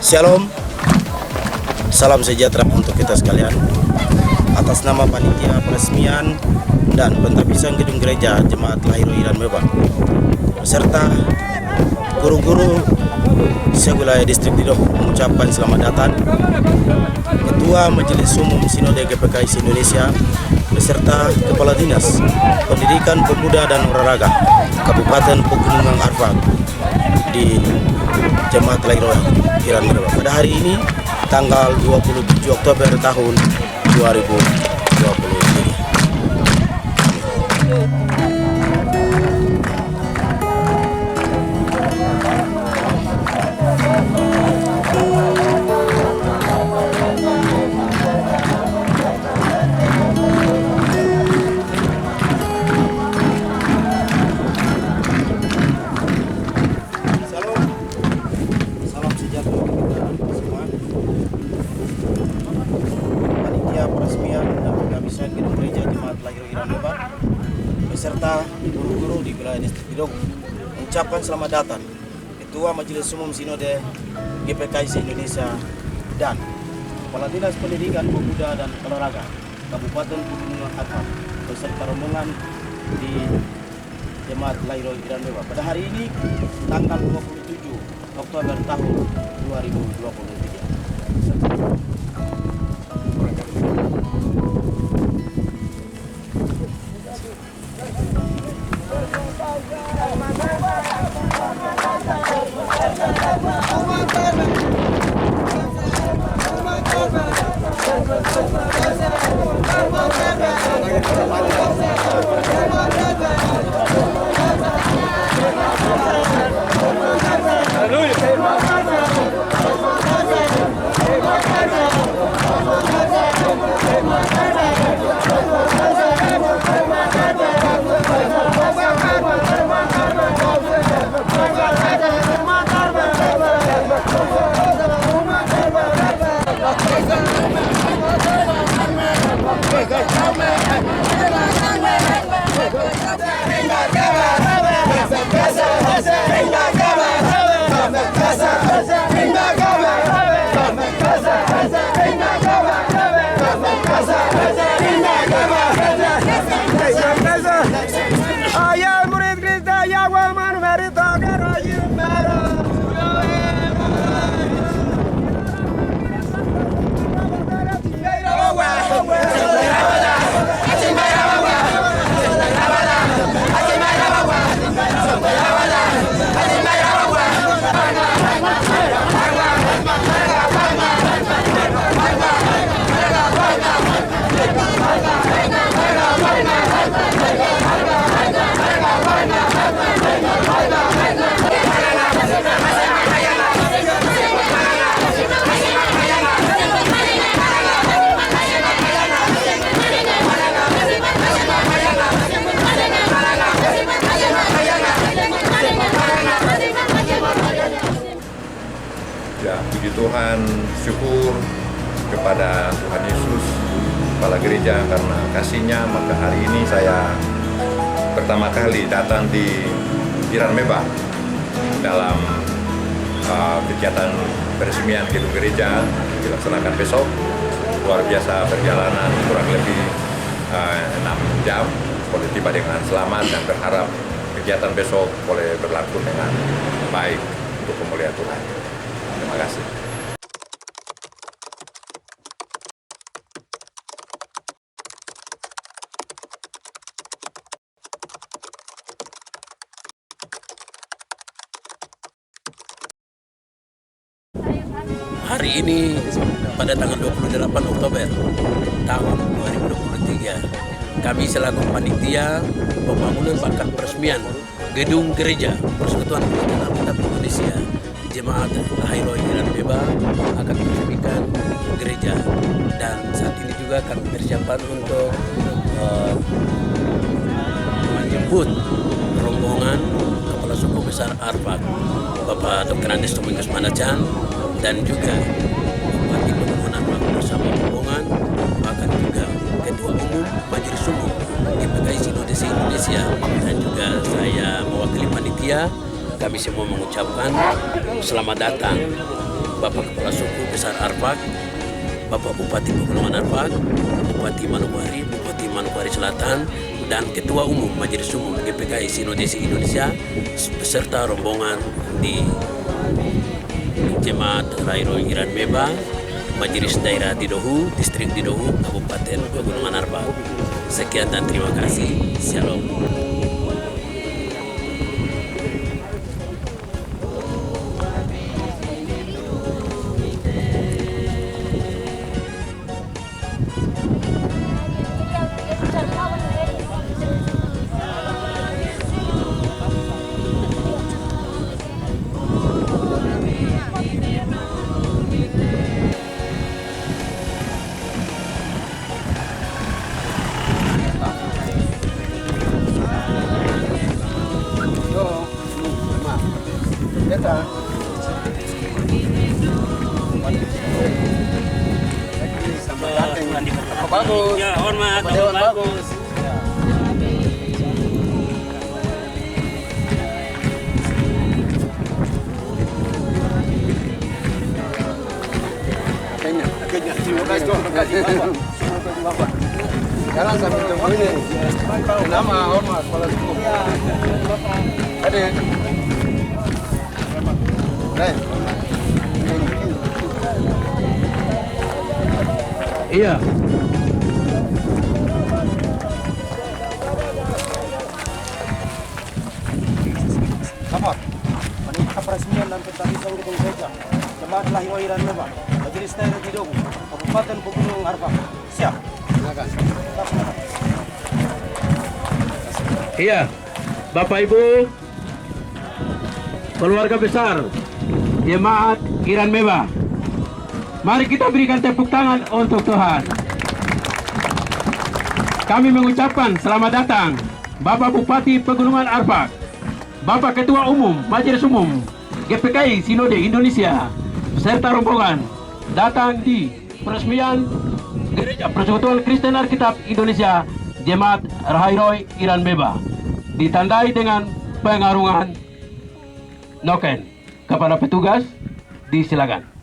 Shalom, salam sejahtera untuk kita sekalian. Atas nama panitia peresmian dan pentabisan gedung gereja Jemaat Lahirul Iran Meba, beserta guru-guru sewilayah distrik Didok mengucapkan selamat datang Ketua Majelis Umum Sinode GPKI Indonesia beserta Kepala Dinas Pendidikan Pemuda dan Olahraga Kabupaten Pegunungan Arfak di Jemaat Lahirul Iran Meba pada hari ini tanggal 27 Oktober tahun 2020 ini. Beserta guru-guru di wilayah distrik Didok mengucapkan selamat datang Ketua Majelis Umum Sinode GPKI Indonesia dan Kepala Dinas Pendidikan Pemuda dan Olahraga Kabupaten Pegunungan Arfak beserta rombongan di Jemaat Lahirul Iran Meba pada hari ini tanggal 27 Oktober tahun 2023. Ya, puji Tuhan, syukur kepada Tuhan Yesus, Kepala Gereja, karena kasih-Nya, maka hari ini saya pertama kali datang di Iran Meba dalam kegiatan peresmian gedung gereja dilaksanakan besok. Luar biasa perjalanan kurang lebih 6 jam, boleh tiba dengan selamat dan berharap kegiatan besok boleh berlangsung dengan baik untuk kemuliaan Tuhan. Terima kasih. Hari ini pada tanggal 28 Oktober tahun 2023 kami selaku panitia pembangunan bahkan peresmian gedung gereja Persekutuan Kristen Alkitab Indonesia Jemaat Lahirul Iran Meba akan meresmikan gereja, dan saat ini juga kami persiapan untuk menjemput rombongan Kepala Suku Besar Arfak Bapak Dr. Andes Domingus Manacan dan juga Bupati Pegunungan Arfak bersama rombongan, bahkan juga Ketua Umum Majelis Umum GPKI Indonesia dan juga saya mewakili panitia. Kami semua mengucapkan selamat datang Bapak Kepala Suku Besar Arfak, Bapak Bupati Pegunungan Arfak, Bupati Manokwari Selatan, dan Ketua Umum Majelis Umum GPKI Sinodesi Indonesia beserta rombongan di Jemaat Rairo Iran Meba, Majelis Daerah Didohu, Distrik Didohu, Kabupaten Pegunungan Arfak. Sekian dan terima kasih. Shalom. Bagus. Ya, hormat, bagus. Terima kasih Bapak. Jangan sampai tunggu ini. Nama hormat kepala suku. Hadir. Iya. Bapak, panitia peresmian dan pentabisan gedung gereja Jemaat Lahiro Iran Meba, Majelis Daerah Didohu, Kabupaten Pegunungan Arfak. Siap. Silakan. Iya. Bapak Ibu, keluarga besar Jemaat Iran Meba, mari kita berikan tepuk tangan untuk Tuhan. Kami mengucapkan selamat datang Bapak Bupati Pegunungan Arfak, Bapak Ketua Umum Majelis Umum GPKI Sinode Indonesia, beserta rombongan datang di peresmian Gereja Persekutuan Kristen Alkitab Indonesia Jemaat Rahairoi Iran Meba, ditandai dengan pengarungan noken. Kepada petugas, disilakan.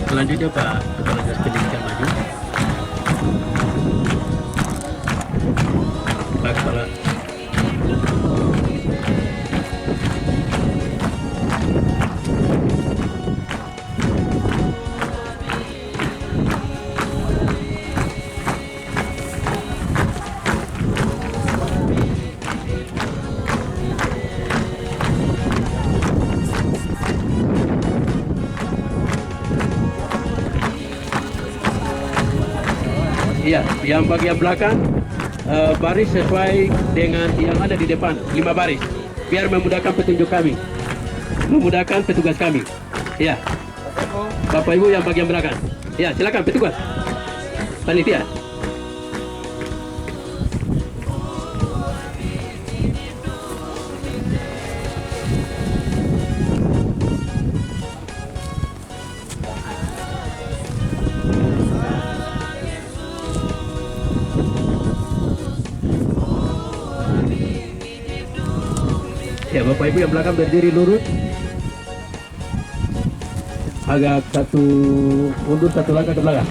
Selanjutnya Pak Kepala Dinas Pendidikan maju. Pak Kepala. Iya, yang bagian belakang baris sesuai dengan yang ada di depan, 5 baris, biar memudahkan petunjuk kami, memudahkan petugas kami. Iya, Bapak Ibu yang bagian belakang. Iya, silakan petugas, panitia. Ya, Bapak Ibu yang belakang berdiri lurus. Agak mundur satu langkah ke belakang.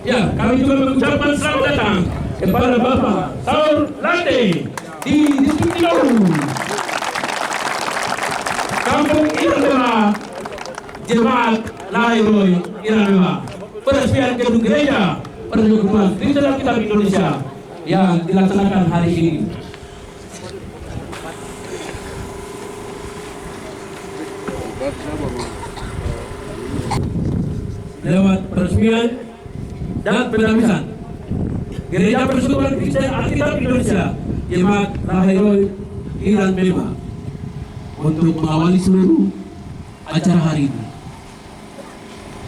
Ya, kami juga mengucapkan selamat datang kepada Bapak Saur Lande di Distrik Tigaulu, Kampung Iranmewa, Jemaat Lairoi Iranmewa, peresmian gedung gereja Persekutuan Kristen Alkitab Indonesia yang dilaksanakan hari ini. Lewat peresmian dan pendampingan Gereja Persekutuan Kristen Alkitab Indonesia Jemaat Lairoi Iranmewa untuk mengawali seluruh acara hari ini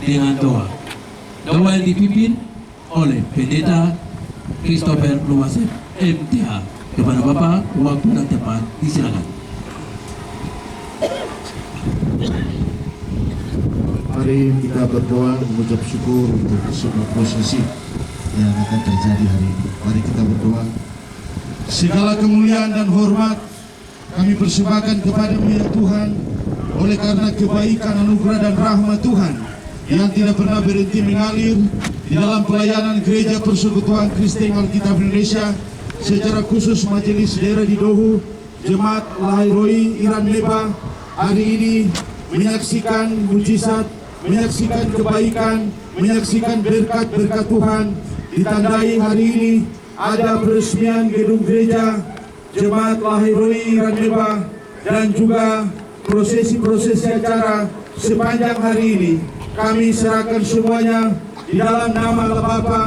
dengan doa yang dipimpin oleh Pendeta Christopher Luwasep MTH. Kepada Bapak, waktu dan tempat disilakan. Mari kita berdoa mengucap syukur untuk semua prosesi yang akan terjadi hari ini. Mari kita berdoa. Segala kemuliaan dan hormat kami persembahkan kepada-Mu ya Tuhan, oleh karena kebaikan, anugerah dan rahmat Tuhan yang tidak pernah berhenti mengalir di dalam pelayanan Gereja Persekutuan Kristen Alkitab Indonesia, secara khusus Majelis Daerah di Dohu, Jemaat Lairoi Iranmewa hari ini menyaksikan mujizat, menyaksikan kebaikan, menyaksikan berkat-berkat Tuhan. Ditandai hari ini ada peresmian gedung gereja Jemaat Lairoi Iranmewa dan juga prosesi-prosesi acara sepanjang hari ini. Kami serahkan semuanya di dalam nama Allah Bapa,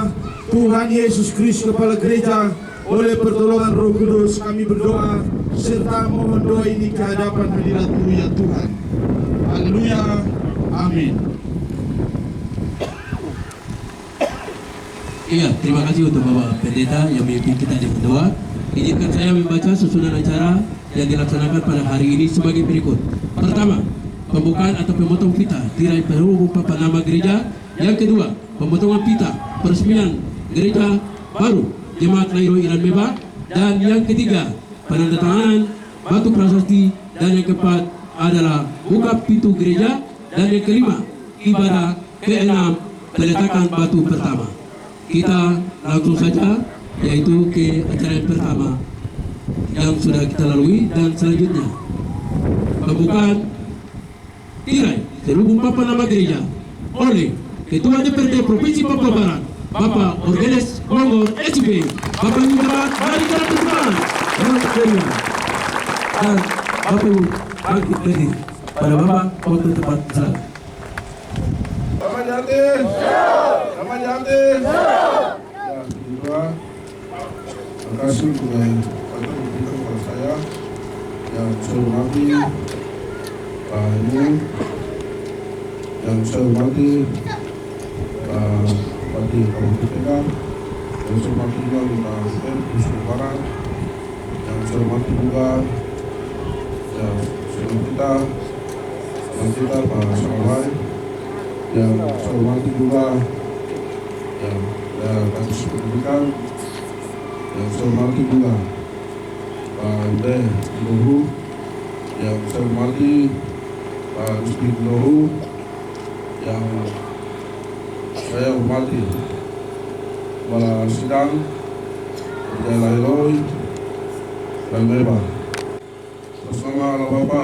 Tuhan Yesus Kristus Kepala Gereja. Oleh pertolongan Roh Kudus kami berdoa serta mohon doa ini ke hadapan hadirat-Mu ya Tuhan. Haleluya. Amin. Iya, terima kasih untuk Bapak Pendeta yang memimpin kita dengan doa. Izinkan saya membaca susunan acara yang dilaksanakan pada hari ini sebagai berikut. Pertama, pembukaan atau pemotongan pita tirai penghubung papan nama gereja. Yang kedua, pemotongan pita peresmian gereja baru Jemaat Lairoi Iranmewa. Dan yang ketiga, penandatanganan batu prasasti. Dan yang keempat adalah buka pintu gereja. Dan yang kelima, ibadah keenam, peletakan batu pertama. Kita langsung saja yaitu ke acara yang pertama yang sudah kita lalui, dan selanjutnya pembukaan tirai terhubung Bapak nama gereja oleh Ketua DPRD Provinsi Papua Barat, Bapak Orgenes Monggol SIB, Bapak Minta dari Jalan Perjuangan, dan Bapak Ibu bangkit berdiri. Pada Bapak waktu tepat saat. Bapak Jatin. Bapak Jatin. Ya, kedua. Terima kasih kepada kepada saya yang saya hormati Pak Ibu, yang saya hormati Pak Bupati Kabupaten Tegal, yang saya hormati juga Pak Nusa Barat, yang saya hormati juga yang kita Pak Salawai, yang saya hormati juga yang Kasus Pendidikan, yang saya hormati juga Pak Ide Idohu, yang saya hormati Pak Rizky Idohu, yang saya hormati Kepala Sidang Kerja Lailoi dan Meba. Bersama Allah Bapa,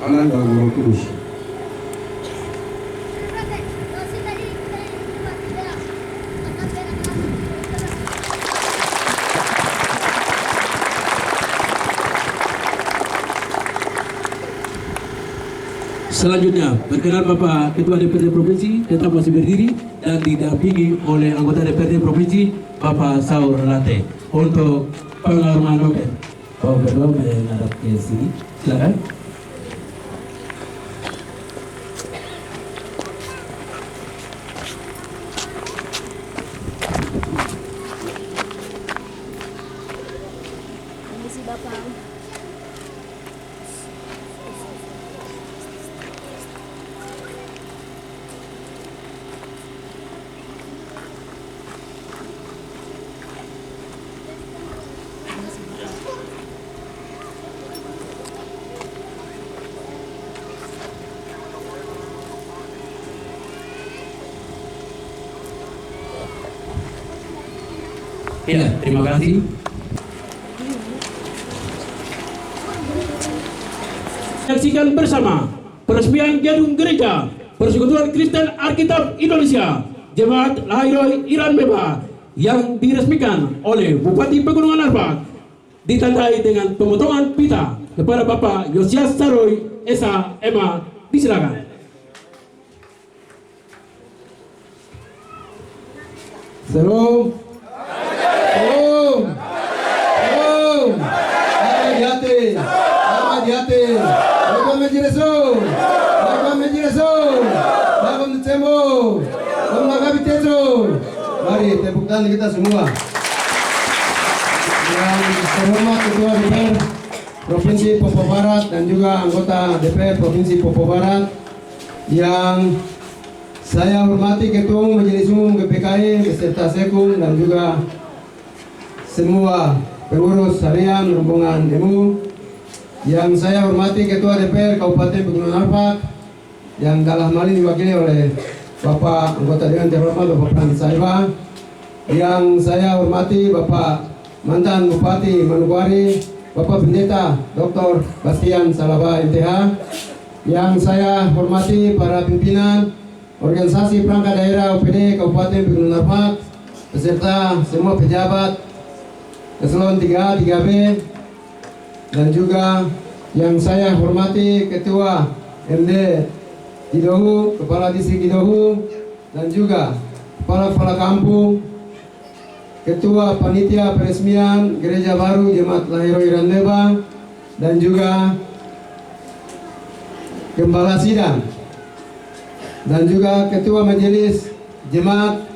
Anak dan Roh Kudus. Selanjutnya, perkenan Bapak Ketua DPRD Provinsi tetap masih berdiri dan didampingi oleh anggota DPRD Provinsi Bapak Saur Late untuk penghormatan novel. Bapak berdua menghadap ke sini, silakan. Permisi Bapak. Ya, terima kasih. Saksikan bersama peresmian gedung gereja Persekutuan Kristen Alkitab Indonesia Jemaat Lairoi Iran Meba yang diresmikan oleh Bupati Pegunungan Arfak, ditandai dengan pemotongan pita kepada Bapak Yosias Saroy Esa Ema. Disilakan. Salam. Salam. Salam. Selamat Yatin. Selamat Yatin. Selamat Menjiresun. Selamat Menjiresun. Selamat Ntsemo. Selamat Kabitezo. Mari tepuk tangan kita semua. Yang terhormat Ketua DPR Provinsi Papua Barat dan juga anggota DPR Provinsi Papua Barat, yang saya hormati Ketua Umum Majelis Umum GPKI beserta Sekung dan juga semua pengurus harian rombongan demo, yang saya hormati Ketua DPR Kabupaten Pegunungan Arfak yang dalam hal ini diwakili oleh Bapak anggota Dewan terhormat Bapak Franz Saiba, yang saya hormati Bapak mantan Bupati Manokwari Bapak Pendeta Dr. Bastian Salaba MTH, yang saya hormati para pimpinan organisasi perangkat daerah OPD Kabupaten Pegunungan Arfak beserta semua pejabat eselon 3A, 3B, dan juga yang saya hormati Ketua MD Idohu, Kepala Distrik Idohu, dan juga Kepala Kampung, Ketua Panitia Peresmian Gereja Baru Jemaat Lairoi Iran Meba, dan juga Gembala Sidang, dan juga Ketua Majelis Jemaat,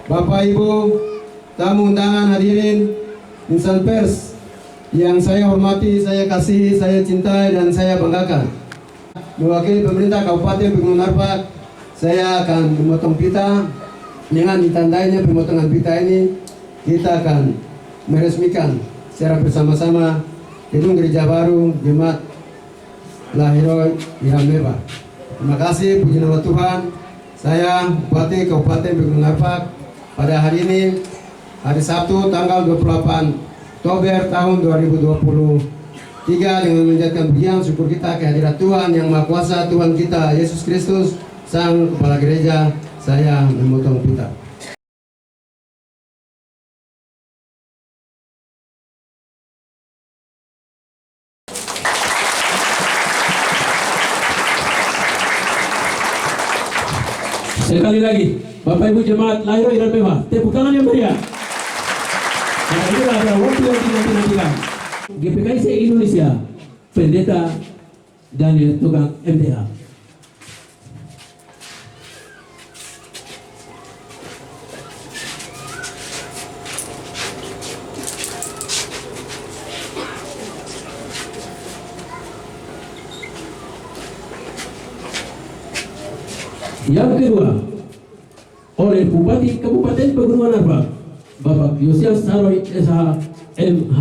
Bapak Ibu, tamu undangan hadirin, insan pers yang saya hormati, saya kasihi, saya cintai, dan saya banggakan. Mewakili pemerintah Kabupaten Pegunungan Arfak, saya akan memotong pita. Dengan ditandainya pemotongan pita ini, kita akan meresmikan secara bersama-sama gedung gereja baru Jemaat Lairoi Iran Meba. Terima kasih, puji nama Tuhan. Saya Bupati Kabupaten Pegunungan Arfak pada hari ini, hari Sabtu tanggal 28 Oktober tahun 2020, Tiga, dengan menjadikan pujian syukur kita kehadirat Tuhan yang Maha Kuasa, Tuhan kita Yesus Kristus, Sang Kepala Gereja. Saya memotong pita. Sekali lagi, Bapak Ibu Jemaat Lahir Iran Mewah, tepuk tangan yang meriah. Karena inilah adalah waktu yang dinanti-nantikan. GPKI se-Indonesia, Pendeta Daniel Tukang MTH. Yang kedua, oleh Bupati Kabupaten Pegunungan Arfak, Bapak Yosias Saroy SH MH.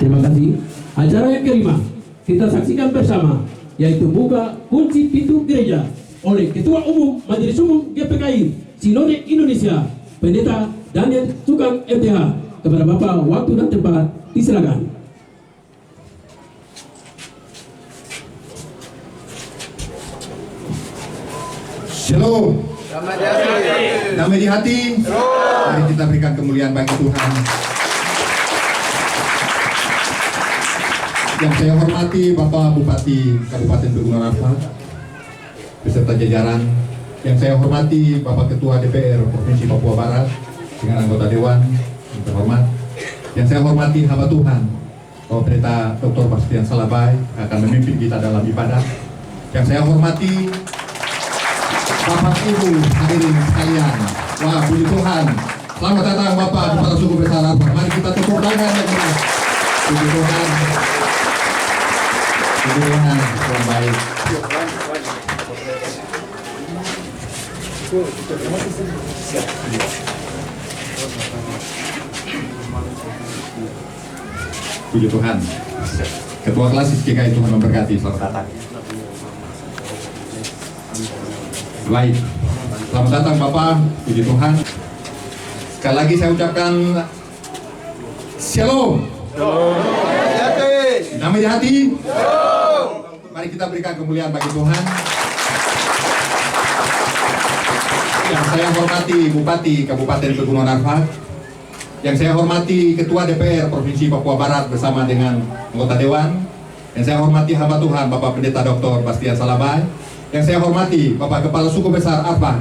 Terima kasih. Acara yang kelima kita saksikan bersama, yaitu buka kunci pintu gereja oleh Ketua Umum Majelis Umum GPKI Sinode Indonesia, Pendeta Daniel Tukang MTH. Kepada Bapak, waktu dan tempat disilakan. Shalom. Damai di hati. Mari kita berikan kemuliaan bagi Tuhan. Yang saya hormati Bapak Bupati Kabupaten Pegunungan Arfak beserta jajaran. Yang saya hormati Bapak Ketua DPR Provinsi Papua Barat dengan anggota Dewan yang terhormat. Yang saya hormati hamba Tuhan Bapak Pendeta Dr. Bastian Salabai akan memimpin kita dalam ibadah. Yang saya hormati Bapak Ibu hadirin sekalian. Wah, puji Tuhan. Selamat datang Bapak Kepala Suku Besar Arfak. Mari kita tepuk tangan yang keras. Puji Tuhan. Puji Tuhan, Tuhan baik. Puji Tuhan. Ketua Klasis GKI, Tuhan memberkati. Selamat datang. Baik, selamat datang Bapak, puji Tuhan. Sekali lagi saya ucapkan Shalom. Damai di hati. Mari kita berikan kemuliaan bagi Tuhan. Yang saya hormati Bupati Kabupaten Pegunungan Arfak, yang saya hormati Ketua DPR Provinsi Papua Barat bersama dengan anggota Dewan, yang saya hormati hamba Tuhan Bapak Pendeta Dr. Bastian Salabai, yang saya hormati Bapak Kepala Suku Besar Arfak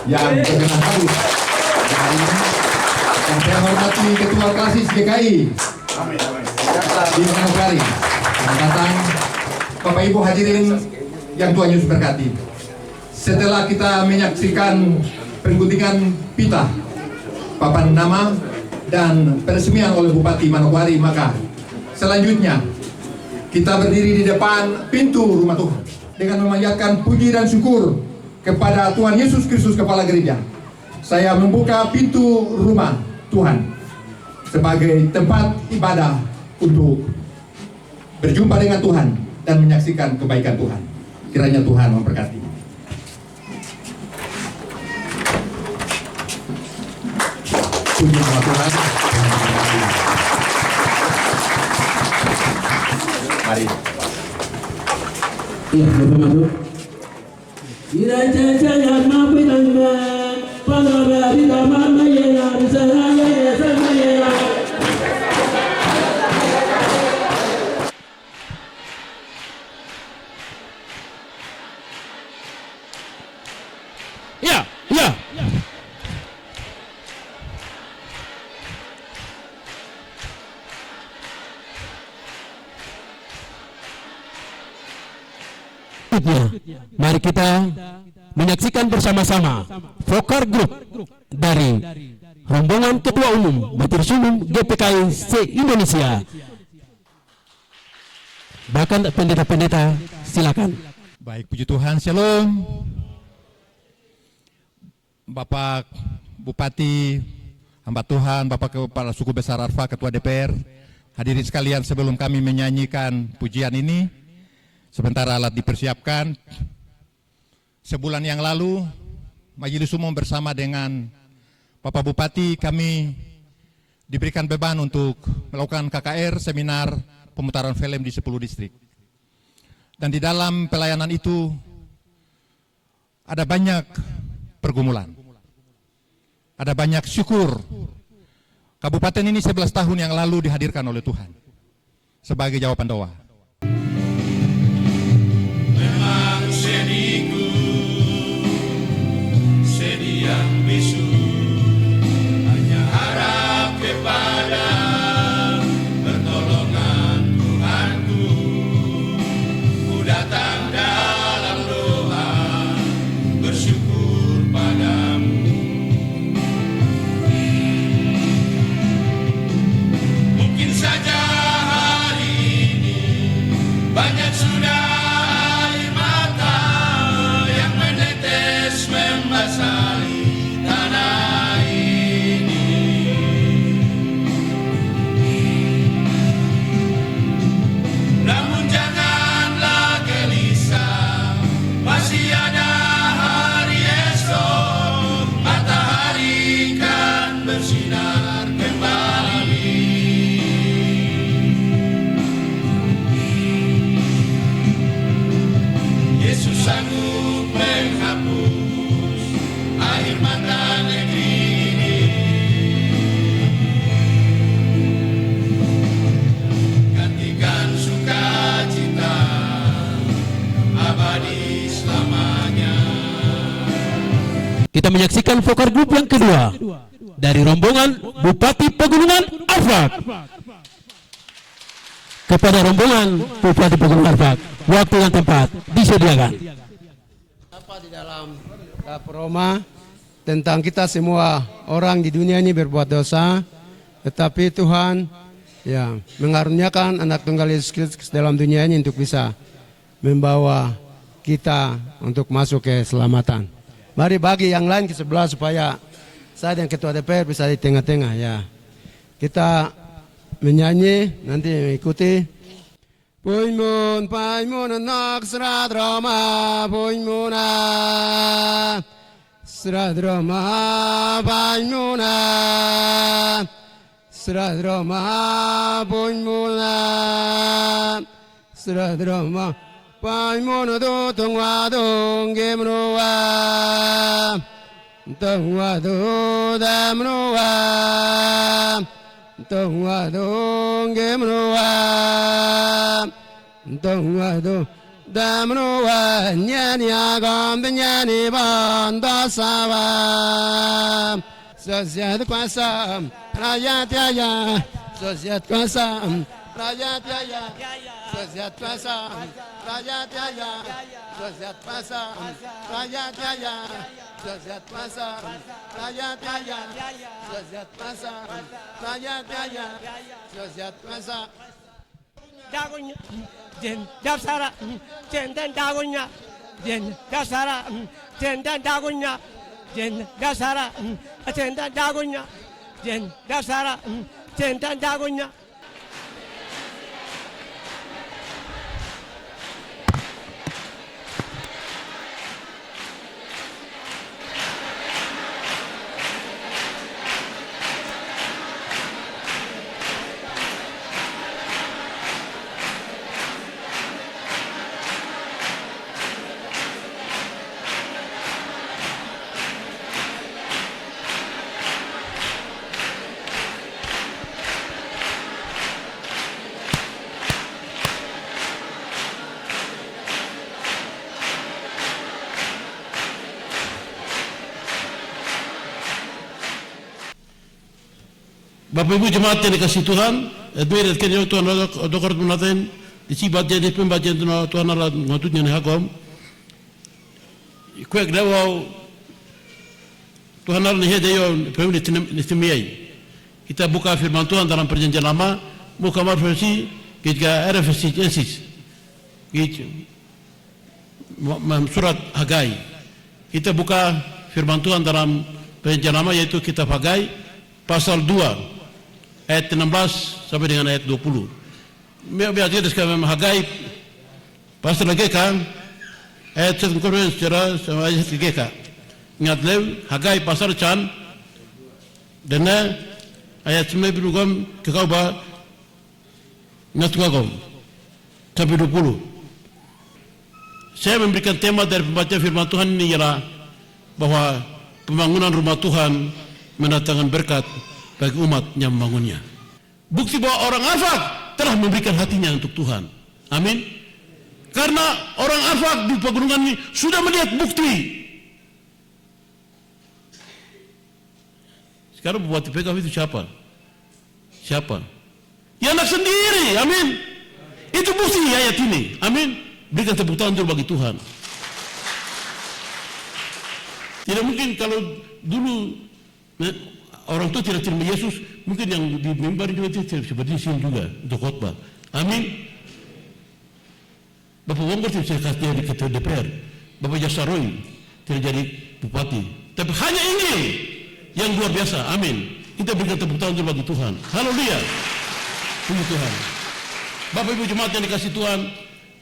yang berkenan hadir hari ini, yang saya hormati Ketua Klasis GKI di Manokwari yang datang, Bapak Ibu hadirin yang Tuhan Yesus berkati. Setelah kita menyaksikan pengguntingan pita, papan nama dan peresmian oleh Bupati Manokwari, maka selanjutnya kita berdiri di depan pintu rumah Tuhan dengan memanjatkan puji dan syukur kepada Tuhan Yesus Kristus Kepala Gereja. Saya membuka pintu rumah Tuhan sebagai tempat ibadah untuk berjumpa dengan Tuhan dan menyaksikan kebaikan Tuhan. Kiranya Tuhan memberkati. Puji nama Tuhan. Mari. Iya, Bapak masuk. Ya, ya. Mari kita menyaksikan bersama-sama Vokar Group dari rombongan Ketua Umum Majelis Umum GPKI se-Indonesia. Bahkan pendeta-pendeta, silakan. Baik, puji Tuhan, Shalom. Bapak Bupati, hamba Tuhan, Bapak Kepala Suku Besar Arfak, Ketua DPR, hadirin sekalian, sebelum kami menyanyikan pujian ini, Sementara alat dipersiapkan, sebulan yang lalu Majelis Umum bersama dengan Bapak Bupati kami diberikan beban untuk melakukan KKR, seminar pemutaran film di 10 distrik. Dan di dalam pelayanan itu ada banyak pergumulan, ada banyak syukur. Kabupaten ini 11 tahun yang lalu dihadirkan oleh Tuhan sebagai jawaban doa. Memang sediku, sedi yang bisu, hanya harap kepada pertolongan Tuhanku. Ku datang dalam doa, bersyukur padamu. Mungkin saja hari ini banyak sudah air mata yang menetes membasahi tanah ini. Namun janganlah gelisah, masih ada hari esok, matahari kan bersinar kembali. Yesus sanggup menghapus air mata negeri ini. Gantikan sukacita abadi selamanya. Kita menyaksikan vokal grup yang kedua dari rombongan Bupati Pegunungan Arfak. Kepada rombongan Bupati Pegunungan Arfak, waktu dan tempat disediakan. Apa di dalam dapur Roma tentang kita semua orang di dunia ini berbuat dosa, tetapi Tuhan ya mengaruniakan anak tunggal Yesus Kristus dalam dunia ini untuk bisa membawa kita untuk masuk ke keselamatan. Mari bagi yang lain ke sebelah supaya saya dan Ketua DPR bisa di tengah-tengah ya. Kita menyanyi, nanti mengikuti. Puimun, paimun, anak serat Roma, puimuna, serat Roma, paimuna, serat Roma, puimuna, serat Roma, paimuna, tutong wadong gemroa, tutong wadong damroa. Tongwado gemroa, tongwado damroa, nyani agam nyani banda sawa, sosiat kuasa rakyat ya, sosiat kuasa rakyat ya, sosiat kuasa rakyat ya, sosiat kuasa rakyat ya, sosiat kuasa rakyat ya, sosiat kuasa rakyat ya, sosiat kuasa. Dagunya, jen dasara, jenden dagunya, jen dasara, jenden dagunya, jen dasara, jenden dagunya, jen dasara, jenden dagunya. Bapak Ibu jemaat yang dikasih Tuhan, admirat kini Tuhan dokter menaten disibat jadi pembagian Tuhan Allah ngatunya nih hakom. Kuek dawau Tuhan Allah nih deyo pemuli nistimiyai. Kita buka firman Tuhan dalam perjanjian lama, buka versi ketika RFC Genesis, surat Hagai. Kita buka firman Tuhan dalam perjanjian lama yaitu kitab Hagai pasal 2. Ayat 16 sampai dengan ayat 20. Biar kita sekarang Hagai Pastor lagi kan, ayat sekurang secara sama ayat lagi kan. Ingat lew, Hagai pasar can, dana ayat 9 berugam kekau ba, ingat kau, sampai 20. Saya memberikan tema dari pembaca firman Tuhan ini ialah bahwa pembangunan rumah Tuhan mendatangkan berkat bagi umat yang membangunnya. Bukti bahwa orang Arfak telah memberikan hatinya untuk Tuhan. Amin. Karena orang Arfak di pegunungan ini sudah melihat bukti. Sekarang Bupati PKW itu siapa? Siapa? Ya anak sendiri. Amin. Itu bukti ayat ini. Amin. Berikan tepuk tangan dulu bagi Tuhan. Tidak mungkin kalau dulu orang tua tidak terima Yesus, mungkin yang di mimbar juga tidak seperti sini juga untuk khotbah. Amin. Bapak Wongkor tidak jadi ketua DPR, Bapak Jasaroi tidak jadi bupati. Tapi hanya ini yang luar biasa. Amin. Kita berikan tepuk tangan dulu bagi Tuhan. Haleluya. Puji Tuhan. Bapak Ibu jemaat yang dikasih Tuhan,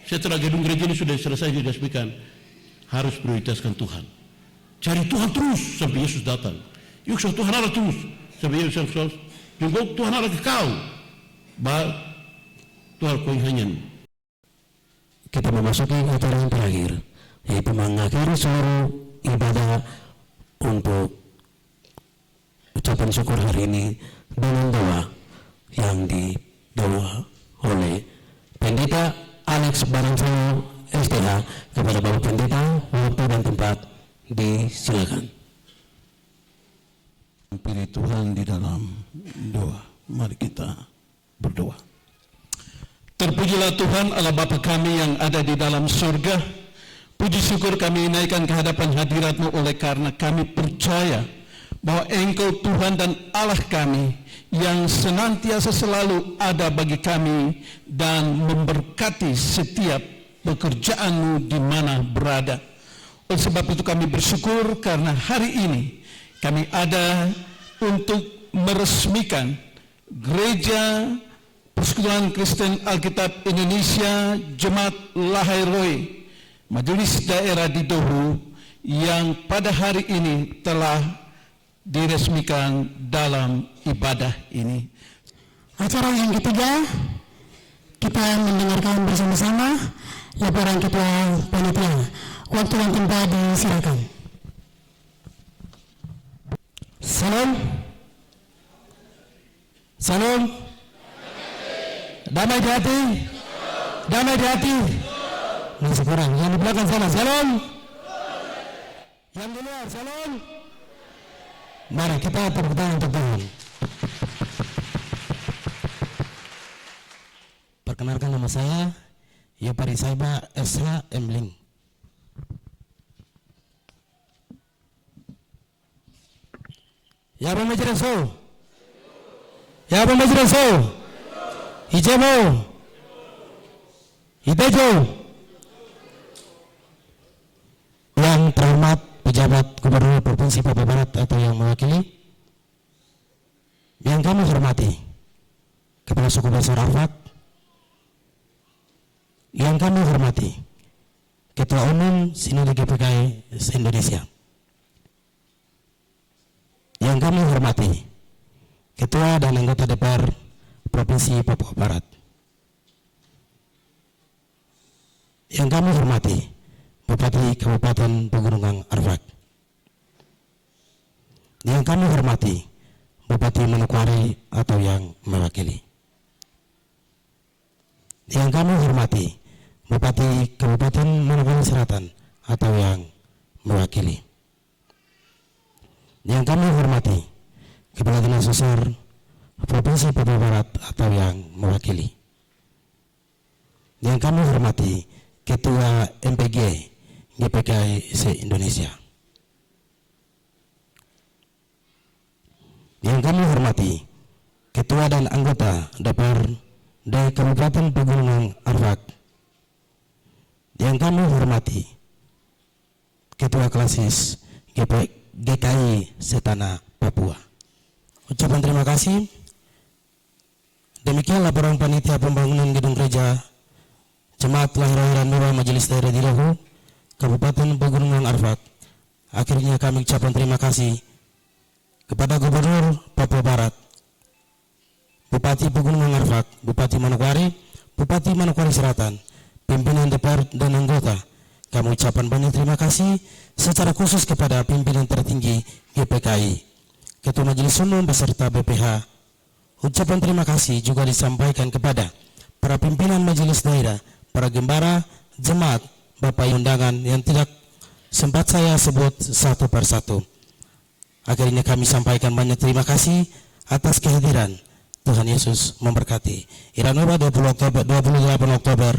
setelah gedung gereja ini sudah selesai diresmikan, harus prioritaskan Tuhan. Cari Tuhan terus sampai Yesus datang. Yuk Tuhan Allah terus sampai Yesus datang. Jungkok Tuhan Allah ke kau. Tuhan kau hanya. Kita memasuki acara yang terakhir, yaitu mengakhiri seluruh ibadah untuk ucapan syukur hari ini dengan doa yang didoa oleh Pendeta Alex Barangsano STH. Kepada Bapak Pendeta, waktu dan tempat disilakan. Pilih Tuhan di dalam doa. Mari kita berdoa. Terpujilah Tuhan Allah Bapa kami yang ada di dalam surga. Puji syukur kami naikkan ke hadapan hadirat-Mu oleh karena kami percaya bahwa Engkau Tuhan dan Allah kami yang senantiasa selalu ada bagi kami dan memberkati setiap pekerjaan-Mu di mana berada. Oleh sebab itu kami bersyukur karena hari ini kami ada untuk meresmikan Gereja Persekutuan Kristen Alkitab Indonesia Jemaat Lahairoi Majelis Daerah di Dohu yang pada hari ini telah diresmikan dalam ibadah ini. Acara yang ketiga, kita mendengarkan bersama-sama laporan Ketua Panitia. Waktu dan tempat disilakan. Salam. Salam. Damai di hati. Damai di hati. Masih kurang. Yang di belakang sana. Salam. Yang di luar. Salam. Mari kita tepuk tangan untuk Tuhan. Perkenalkan nama saya Yopari Saiba SH Embling. Ya pembicara so. Ya pembicara so. Hijau. Hitejo. Yang terhormat pejabat Gubernur Provinsi Papua Barat atau yang mewakili, yang kami hormati Kepala Suku Besar Arfak, yang kami hormati Ketua Umum Sinode GPKI se-Indonesia, yang kami hormati Ketua dan anggota DPR Provinsi Papua Barat, yang kami hormati Bupati Kabupaten Pegunungan Arfak, yang kami hormati Bupati Manokwari atau yang mewakili, yang kami hormati Bupati Kabupaten Manokwari Selatan atau yang mewakili, yang kami hormati Kepala Dinas Sosial Provinsi Papua Barat atau yang mewakili, yang kami hormati Ketua MPG GPKI se-Indonesia, yang kami hormati Ketua dan anggota DPR dari Kabupaten Pegunungan Arfak, yang kami hormati Ketua Klasis GKI Setanah Papua. Ucapan terima kasih. Demikian laporan panitia pembangunan gedung gereja Jemaat Lahir Meba Majelis Daerah Didohu, Kabupaten Pegunungan Arfak. Akhirnya kami ucapkan terima kasih kepada Gubernur Papua Barat, Bupati Pegunungan Arfak, Bupati Manokwari, Bupati Manokwari Selatan, pimpinan DPR dan anggota. Kami ucapkan banyak terima kasih secara khusus kepada pimpinan tertinggi GPKI, Ketua Majelis Umum beserta BPH. Ucapan terima kasih juga disampaikan kepada para pimpinan majelis daerah, para gembara, jemaat, bapak undangan yang tidak sempat saya sebut satu persatu. Akhirnya kami sampaikan banyak terima kasih atas kehadiran. Tuhan Yesus memberkati. Iranova 28 Oktober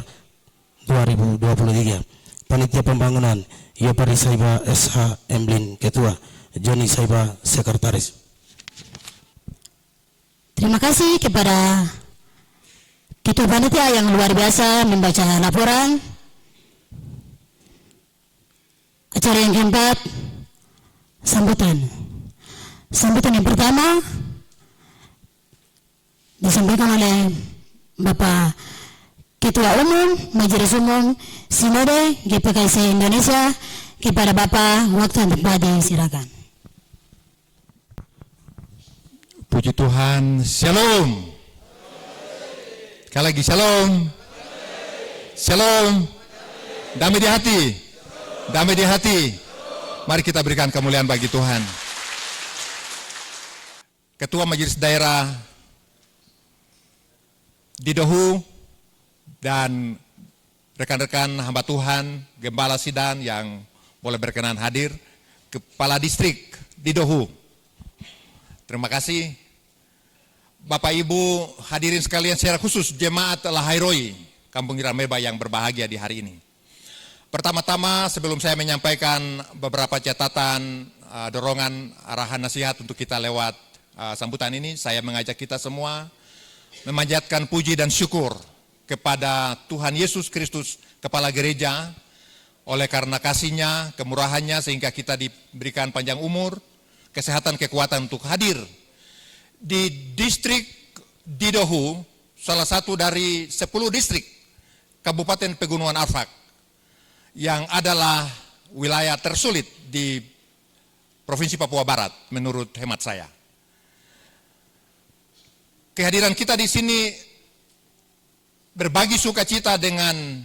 2023. Panitia Pembangunan Yopari Saiba SH Emblin Ketua, Joni Saiba Sekretaris. Terima kasih kepada Ketua Panitia yang luar biasa membaca laporan. Acara yang keempat, sambutan. Sambutan yang pertama disampaikan oleh Bapak Ketua Umum Majelis Umum Sinode GPKI Indonesia kepada Bapak. Waktu dan tempat disilakan. Puji Tuhan, Shalom. Sekali lagi Shalom. Shalom. Damai di hati. Damai di hati. Mari kita berikan kemuliaan bagi Tuhan. Ketua Majelis Daerah Didohu dan rekan-rekan hamba Tuhan, Gembala Sidang yang boleh berkenan hadir, Kepala Distrik Didohu. Terima kasih. Bapak Ibu hadirin sekalian, secara khusus Jemaat Lahairoi Kampung Iran Meba yang berbahagia di hari ini. Pertama-tama sebelum saya menyampaikan beberapa catatan, dorongan, arahan nasihat untuk kita lewat sambutan ini, saya mengajak kita semua memanjatkan puji dan syukur kepada Tuhan Yesus Kristus, Kepala Gereja, oleh karena kasih-Nya, kemurahan-Nya, sehingga kita diberikan panjang umur, kesehatan, kekuatan untuk hadir di distrik Didohu, salah satu dari 10 distrik Kabupaten Pegunungan Arfak, yang adalah wilayah tersulit di Provinsi Papua Barat, menurut hemat saya. Kehadiran kita di sini berbagi sukacita dengan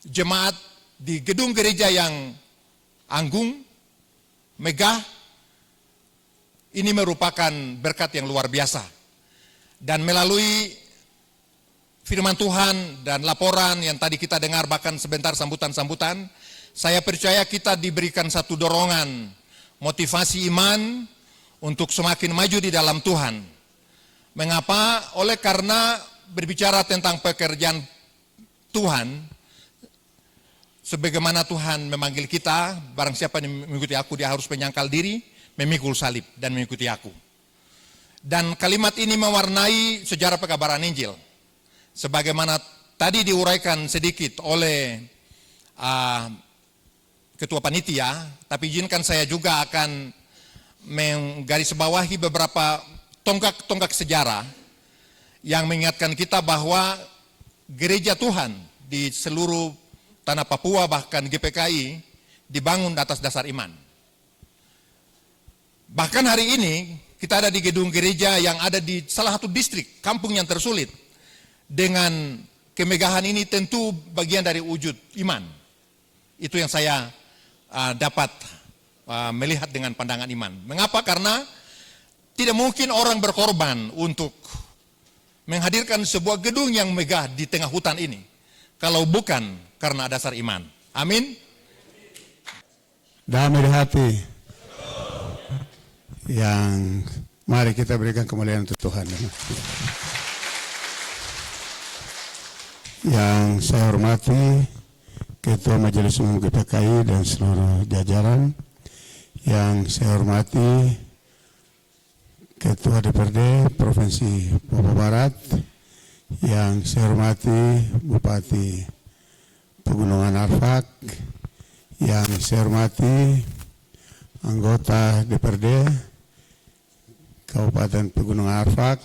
jemaat di gedung gereja yang anggung, megah. Ini merupakan berkat yang luar biasa. Dan melalui firman Tuhan dan laporan yang tadi kita dengar, bahkan sebentar sambutan-sambutan, saya percaya kita diberikan satu dorongan, motivasi iman untuk semakin maju di dalam Tuhan. Mengapa? Oleh karena berbicara tentang pekerjaan Tuhan, sebagaimana Tuhan memanggil kita, barang siapa yang mengikuti aku, dia harus menyangkal diri, memikul salib, dan mengikuti aku. Dan kalimat ini mewarnai sejarah pekabaran Injil. Sebagaimana tadi diuraikan sedikit oleh Ketua Panitia, tapi izinkan saya juga akan menggarisbawahi beberapa tonggak-tonggak sejarah yang mengingatkan kita bahwa gereja Tuhan di seluruh tanah Papua, bahkan GPKI, dibangun atas dasar iman. Bahkan hari ini kita ada di gedung gereja yang ada di salah satu distrik kampung yang tersulit. Dengan kemegahan ini tentu bagian dari wujud iman. Itu yang saya dapat melihat dengan pandangan iman. Mengapa? Karena tidak mungkin orang berkorban untuk menghadirkan sebuah gedung yang megah di tengah hutan ini, kalau bukan karena dasar iman. Amin. Damai di hati. Yang mari kita berikan kemuliaan untuk Tuhan. Yang saya hormati Ketua Majelis Umum GPKI dan seluruh jajaran. Yang saya hormati Ketua DPRD Provinsi Papua Barat. Yang saya hormati Bupati Pegunungan Arfak. Yang saya hormati anggota DPRD Kabupaten Pegunungan Arfak,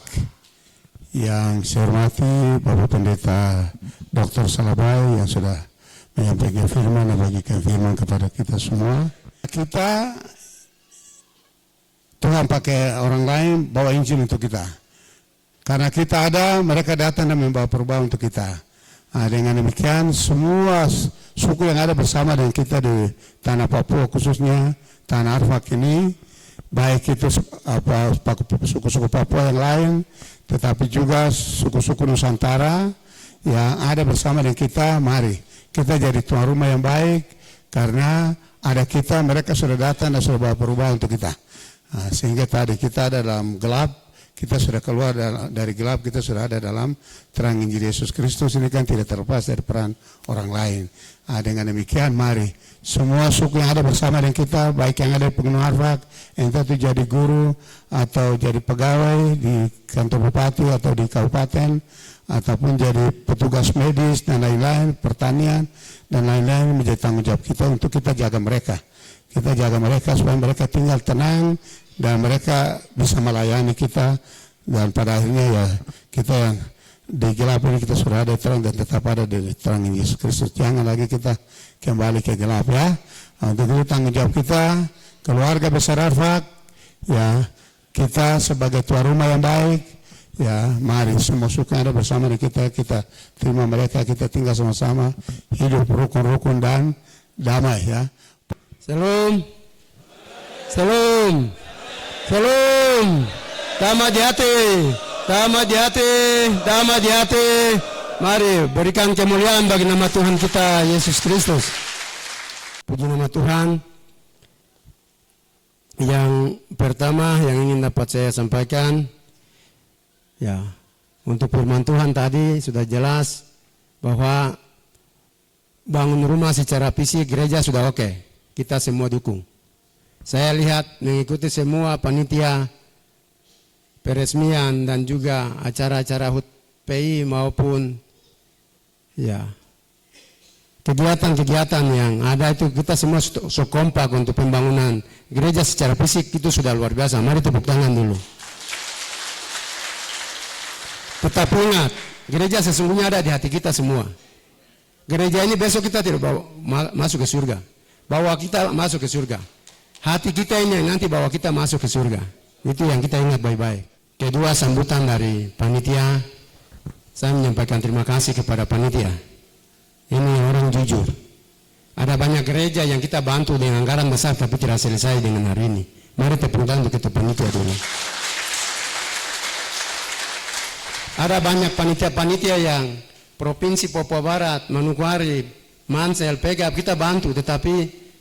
Yang saya hormati Bapak Pendeta Dr. Salabai yang sudah menyampaikan firman dan bagikan firman kepada kita semua. Kita, Tuhan pakai orang lain bawa Injil untuk kita. Karena kita ada, mereka datang dan membawa perubahan untuk kita. Nah, dengan demikian semua suku yang ada bersama dengan kita di tanah Papua, khususnya tanah Arfak ini, baik itu suku-suku Papua yang lain, tetapi juga suku-suku Nusantara yang ada bersama dengan kita. Mari kita jadi tuan rumah yang baik, karena ada kita, mereka sudah datang dan sudah bawa perubahan untuk kita. Nah, sehingga tadi kita ada dalam gelap, kita sudah keluar dari gelap, kita sudah ada dalam terang Injil Yesus Kristus. Ini kan tidak terlepas dari peran orang lain. Nah, dengan demikian mari semua suku yang ada bersama dengan kita, baik yang ada di Pegunungan Arfak, yang tentu jadi guru atau jadi pegawai di kantor bupati atau di kabupaten, ataupun jadi petugas medis dan lain-lain, pertanian dan lain-lain, menjadi tanggung jawab kita untuk kita jaga mereka. Kita jaga mereka supaya mereka tinggal tenang dan mereka bisa melayani kita, dan pada akhirnya ya kita yang di gelap ini kita sudah ada terang dan tetap ada di terang Yesus Kristus. Jangan lagi kita kembali ke gelap ya. Untuk itu tanggung jawab kita, keluarga besar Arfak, ya kita sebagai tuan rumah yang baik, ya mari semua suku yang ada bersama dengan kita terima mereka, kita tinggal sama-sama, hidup rukun-rukun dan damai ya. Salam, salam, salam, damai di hati, damai di hati, damai di hati. Mari berikan kemuliaan bagi nama Tuhan kita Yesus Kristus. Puji nama Tuhan. Yang pertama yang ingin dapat saya sampaikan, ya, untuk firman Tuhan tadi sudah jelas bahwa bangun rumah secara fisik gereja sudah oke. Kita semua dukung. Saya lihat mengikuti semua panitia peresmian dan juga acara-acara HUT PI maupun ya kegiatan-kegiatan yang ada itu, kita semua kompak untuk pembangunan gereja secara fisik, itu sudah luar biasa. Mari tepuk tangan dulu. Tetap ingat, gereja sesungguhnya ada di hati kita semua. Gereja ini besok kita tidak bawa masuk ke surga, bawa kita masuk ke surga. Hati kita ini yang nanti bawa kita masuk ke surga. Itu yang kita ingat baik-baik. Kedua, sambutan dari panitia, saya menyampaikan terima kasih kepada panitia. Ini orang jujur. Ada banyak gereja yang kita bantu dengan anggaran besar tapi tidak selesai dengan hari ini. Mari tepuk tangan untuk itu panitia dulu. Ada banyak panitia-panitia yang Provinsi Papua Barat, Manokwari, Mansel, Pegap, kita bantu, tetapi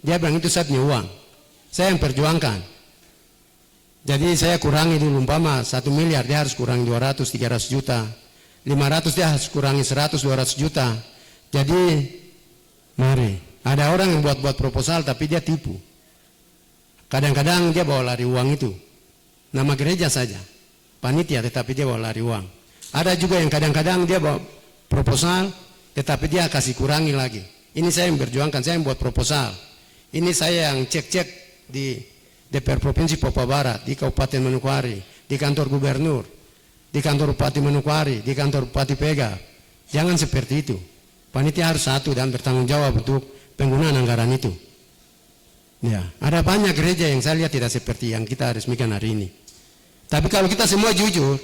dia bilang itu saya punya uang. Saya yang perjuangkan. Jadi saya kurangi dulu, umpama 1 miliar, dia harus kurangi 200-300 juta. 500 dia harus kurangi 100-200 juta. Jadi mari, ada orang yang buat proposal tapi dia tipu. Kadang-kadang dia bawa lari uang itu. Nama gereja saja, panitia, tetapi dia bawa lari uang. Ada juga yang kadang-kadang dia bawa proposal, tetapi dia kasih kurangi lagi. Ini saya yang berjuangkan, saya yang buat proposal. Ini saya yang cek-cek di DPR Provinsi Papua Barat, di Kabupaten Manokwari, di kantor gubernur, di kantor Bupati Manokwari, di kantor Bupati Pega. Jangan seperti itu. Panitia harus satu dan bertanggung jawab untuk penggunaan anggaran itu. Ya, ada banyak gereja yang saya lihat tidak seperti yang kita resmikan hari ini. Tapi kalau kita semua jujur,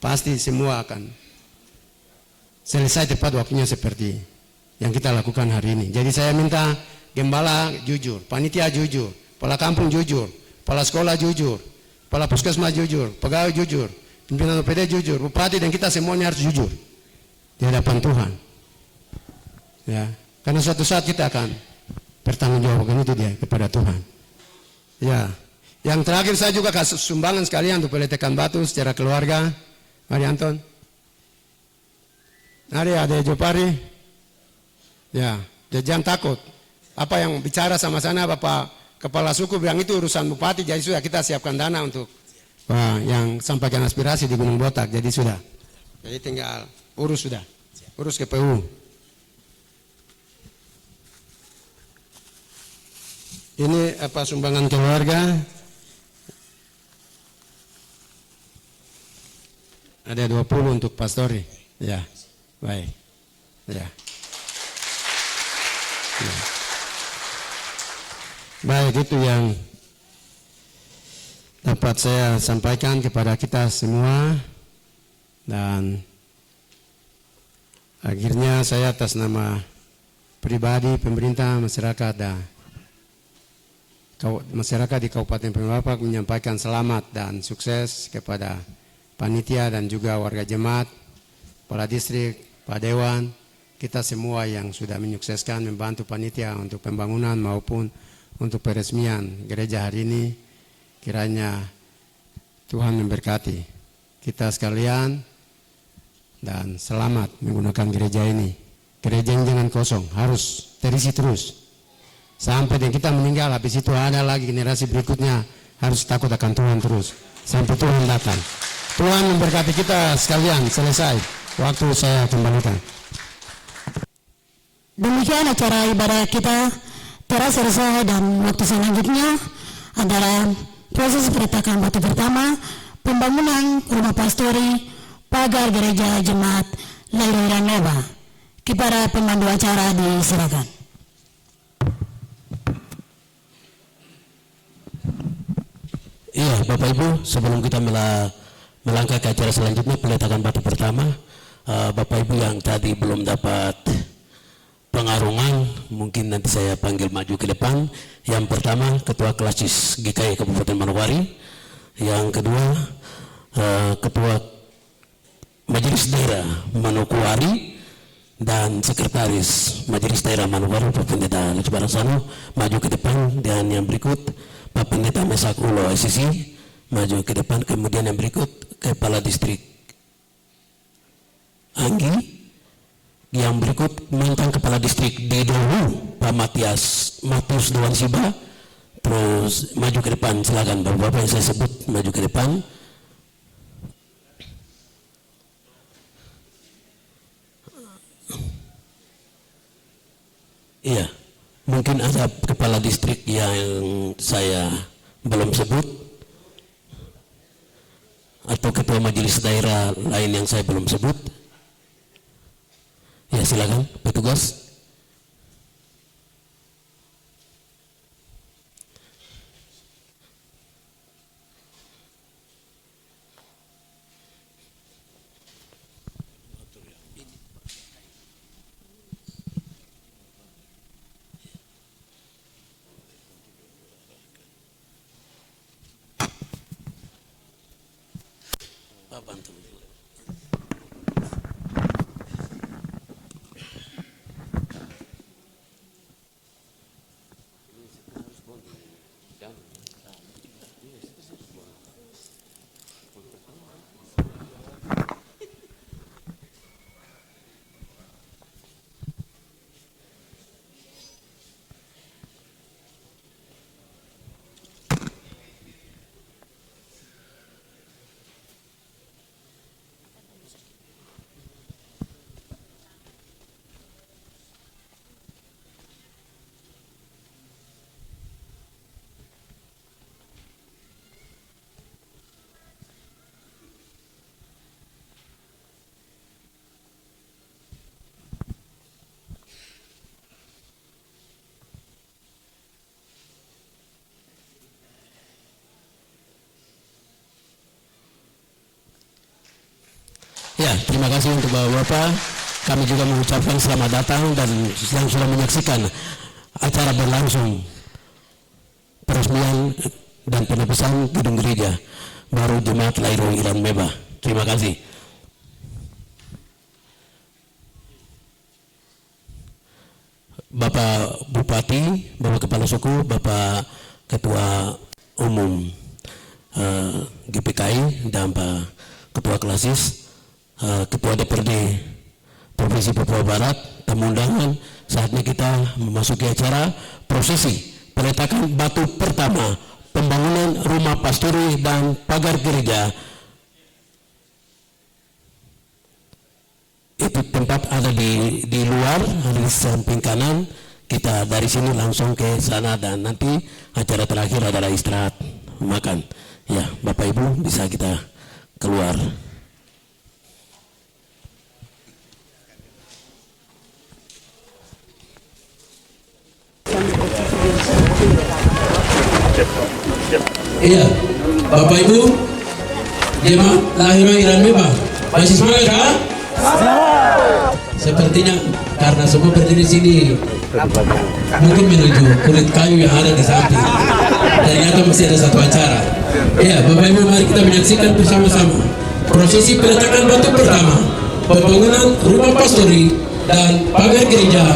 pasti semua akan selesai tepat waktunya seperti yang kita lakukan hari ini. Jadi saya minta gembala jujur, panitia jujur, kepala kampung jujur, kepala sekolah jujur, kepala puskesmas jujur, pegawai jujur, pimpinan OPD jujur, bupati, dan kita semuanya harus jujur di hadapan Tuhan. Ya, karena suatu saat kita akan bertanggung jawabkan itu dia kepada Tuhan. Ya, yang terakhir saya juga kasih sumbangan sekalian untuk peletakan batu secara keluarga. Mari Anton. Mari ada Jopari. Ya, jangan takut. Apa yang bicara sama sana Bapak Kepala Suku bilang itu urusan bupati, jadi sudah kita siapkan dana untuk yang sampaikan aspirasi di Gunung Botak, jadi sudah. Jadi tinggal urus sudah, urus KPU. Ini apa sumbangan keluarga. Ada 20 untuk pastori. Ya, baik. Ya. Ya. Baik, itu yang dapat saya sampaikan kepada kita semua. Dan akhirnya saya atas nama pribadi, pemerintah, masyarakat dan masyarakat di Kabupaten Pembapak menyampaikan selamat dan sukses kepada panitia dan juga warga jemaat, kepala distrik, Pak Dewan, kita semua yang sudah menyukseskan membantu panitia untuk pembangunan maupun untuk peresmian gereja hari ini. Kiranya Tuhan memberkati kita sekalian dan selamat menggunakan gereja ini. Gereja ini jangan kosong, harus terisi terus. Sampai dan kita meninggal, habis itu ada lagi generasi berikutnya harus takut akan Tuhan terus. Sampai Tuhan datang. Tuhan memberkati kita sekalian. Selesai. Waktu saya kembalikan. Demikian acara ibadah kita telah selesai dan waktu selanjutnya adalah proses peletakan batu pertama pembangunan rumah pastori pagar gereja jemaat Lahiroi Iran Meba. Kepada pemandu acara disilakan. Iya, Bapak Ibu, sebelum kita melangkah ke acara selanjutnya peletakan batu pertama, Bapak Ibu yang tadi belum dapat pengarungan, mungkin nanti saya panggil maju ke depan. Yang pertama, Ketua Klasis GKI Kabupaten Manokwari. Yang kedua, Ketua Majelis Daerah Manokwari dan Sekretaris Majelis Daerah Manokwari, Pak Pendeta Lex Baransano, maju ke depan. Dan yang berikut, Pak Pendeta Mesak Ulo SCC maju ke depan. Kemudian yang berikut Kepala Distrik Anggi. Yang berikut mantan Kepala Distrik Didolu Pak Matius Doan Siba. Terus maju ke depan, silakan Bapak-bapak yang saya sebut maju ke depan. Iya, mungkin ada kepala distrik yang saya belum sebut atau ketua majelis daerah lain yang saya belum sebut. Ya, silakan petugas. Bantu. Ya, terima kasih untuk Bapak-Bapak. Kami juga mengucapkan selamat datang dan yang sudah menyaksikan acara berlangsung peresmian dan penebusan gedung gereja baru Jemaat Lahiroi Iran Meba. Terima kasih. Bapak Bupati, Bapak Kepala Suku, Bapak Ketua Umum GPKI dan Pak Ketua Klasis, Ketua DPRD Provinsi Papua Barat, tamu undangan, saatnya kita memasuki acara prosesi peletakan batu pertama pembangunan rumah pastori dan pagar gereja. Itu tempat ada di luar, ada di samping kanan. Kita dari sini langsung ke sana dan nanti acara terakhir adalah istirahat makan. Ya, Bapak Ibu bisa kita keluar. Iya, Bapak Ibu, jemaat Lahiro Iran Meba, masih semangat kan? Sepertinya karena semua berdiri sini mungkin menuju kulit kayu yang ada di samping. Ternyata masih ada satu acara. Iya, Bapak Ibu, mari kita menyaksikan bersama-sama prosesi peletakan batu pertama pembangunan rumah pastori dan pagar gereja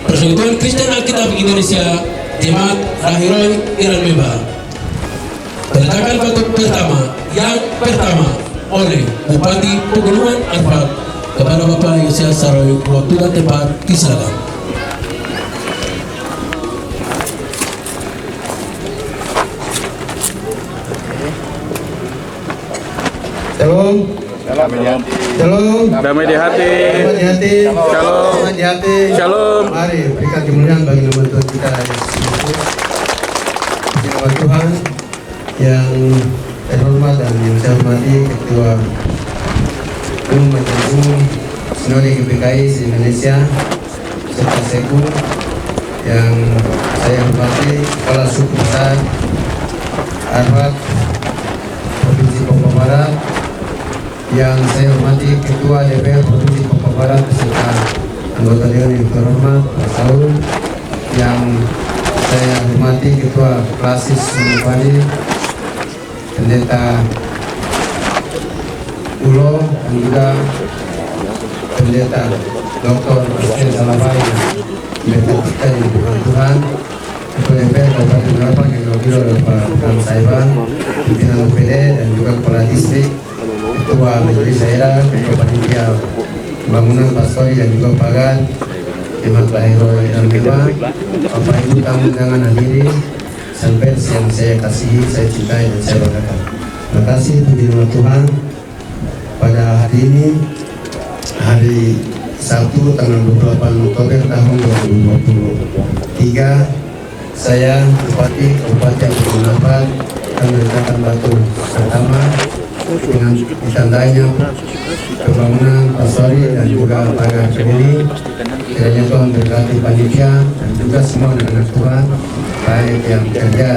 Persekutuan Kristen Alkitab Indonesia Jemaat Lahiro Iran Meba. Peletakan batu pertama yang pertama oleh Bupati Pegunungan Arfak kepada Bapak Yosias Saroy, waktu dan tempat disilakan. Shalom. Shalom. Damai di hati. Damai di hati. Shalom. Damai di hati. Shalom. Mari berikan kemuliaan bagi nama Tuhan kita Yesus Kristus. Di nama Tuhan yang terhormat dan yang saya hormati Ketua Umum Majelis Umum Sinode GPKI se-Indonesia serta Seku yang saya hormati Kepala Suku Besar Arfak Provinsi Papua Barat, yang saya hormati Ketua DPR Provinsi Papua Barat beserta anggota dewan yang terhormat Pak Saul, yang saya hormati Ketua Klasis Munifani, Pendeta Ulo, dan juga Pendeta Dr. Christian Salabai yang kita di Tuhan, Ketua DPR Kabupaten Arfak yang diwakili oleh Pak Kang Saiban, pimpinan UPD dan juga Kepala Distrik, Ketua Majelis Daerah, Ketua Panitia Pembangunan Pastori dan juga Pagar Jemaat Lahiro Iran Meba, Bapak Ibu tamu undangan hadirin, sampai yang saya kasihi, saya cintai dan saya banggakan. Terima kasih puji nama Tuhan. Pada hari ini, hari Sabtu tanggal 28 Oktober tahun 2023, saya Bupati Pegunungan Arfak akan meletakkan batu pertama dengan ditandainya pembangunan pastori dan juga pagar ini. Kiranya Tuhan berkati panitia dan juga semua anak-anak Tuhan, baik yang bekerja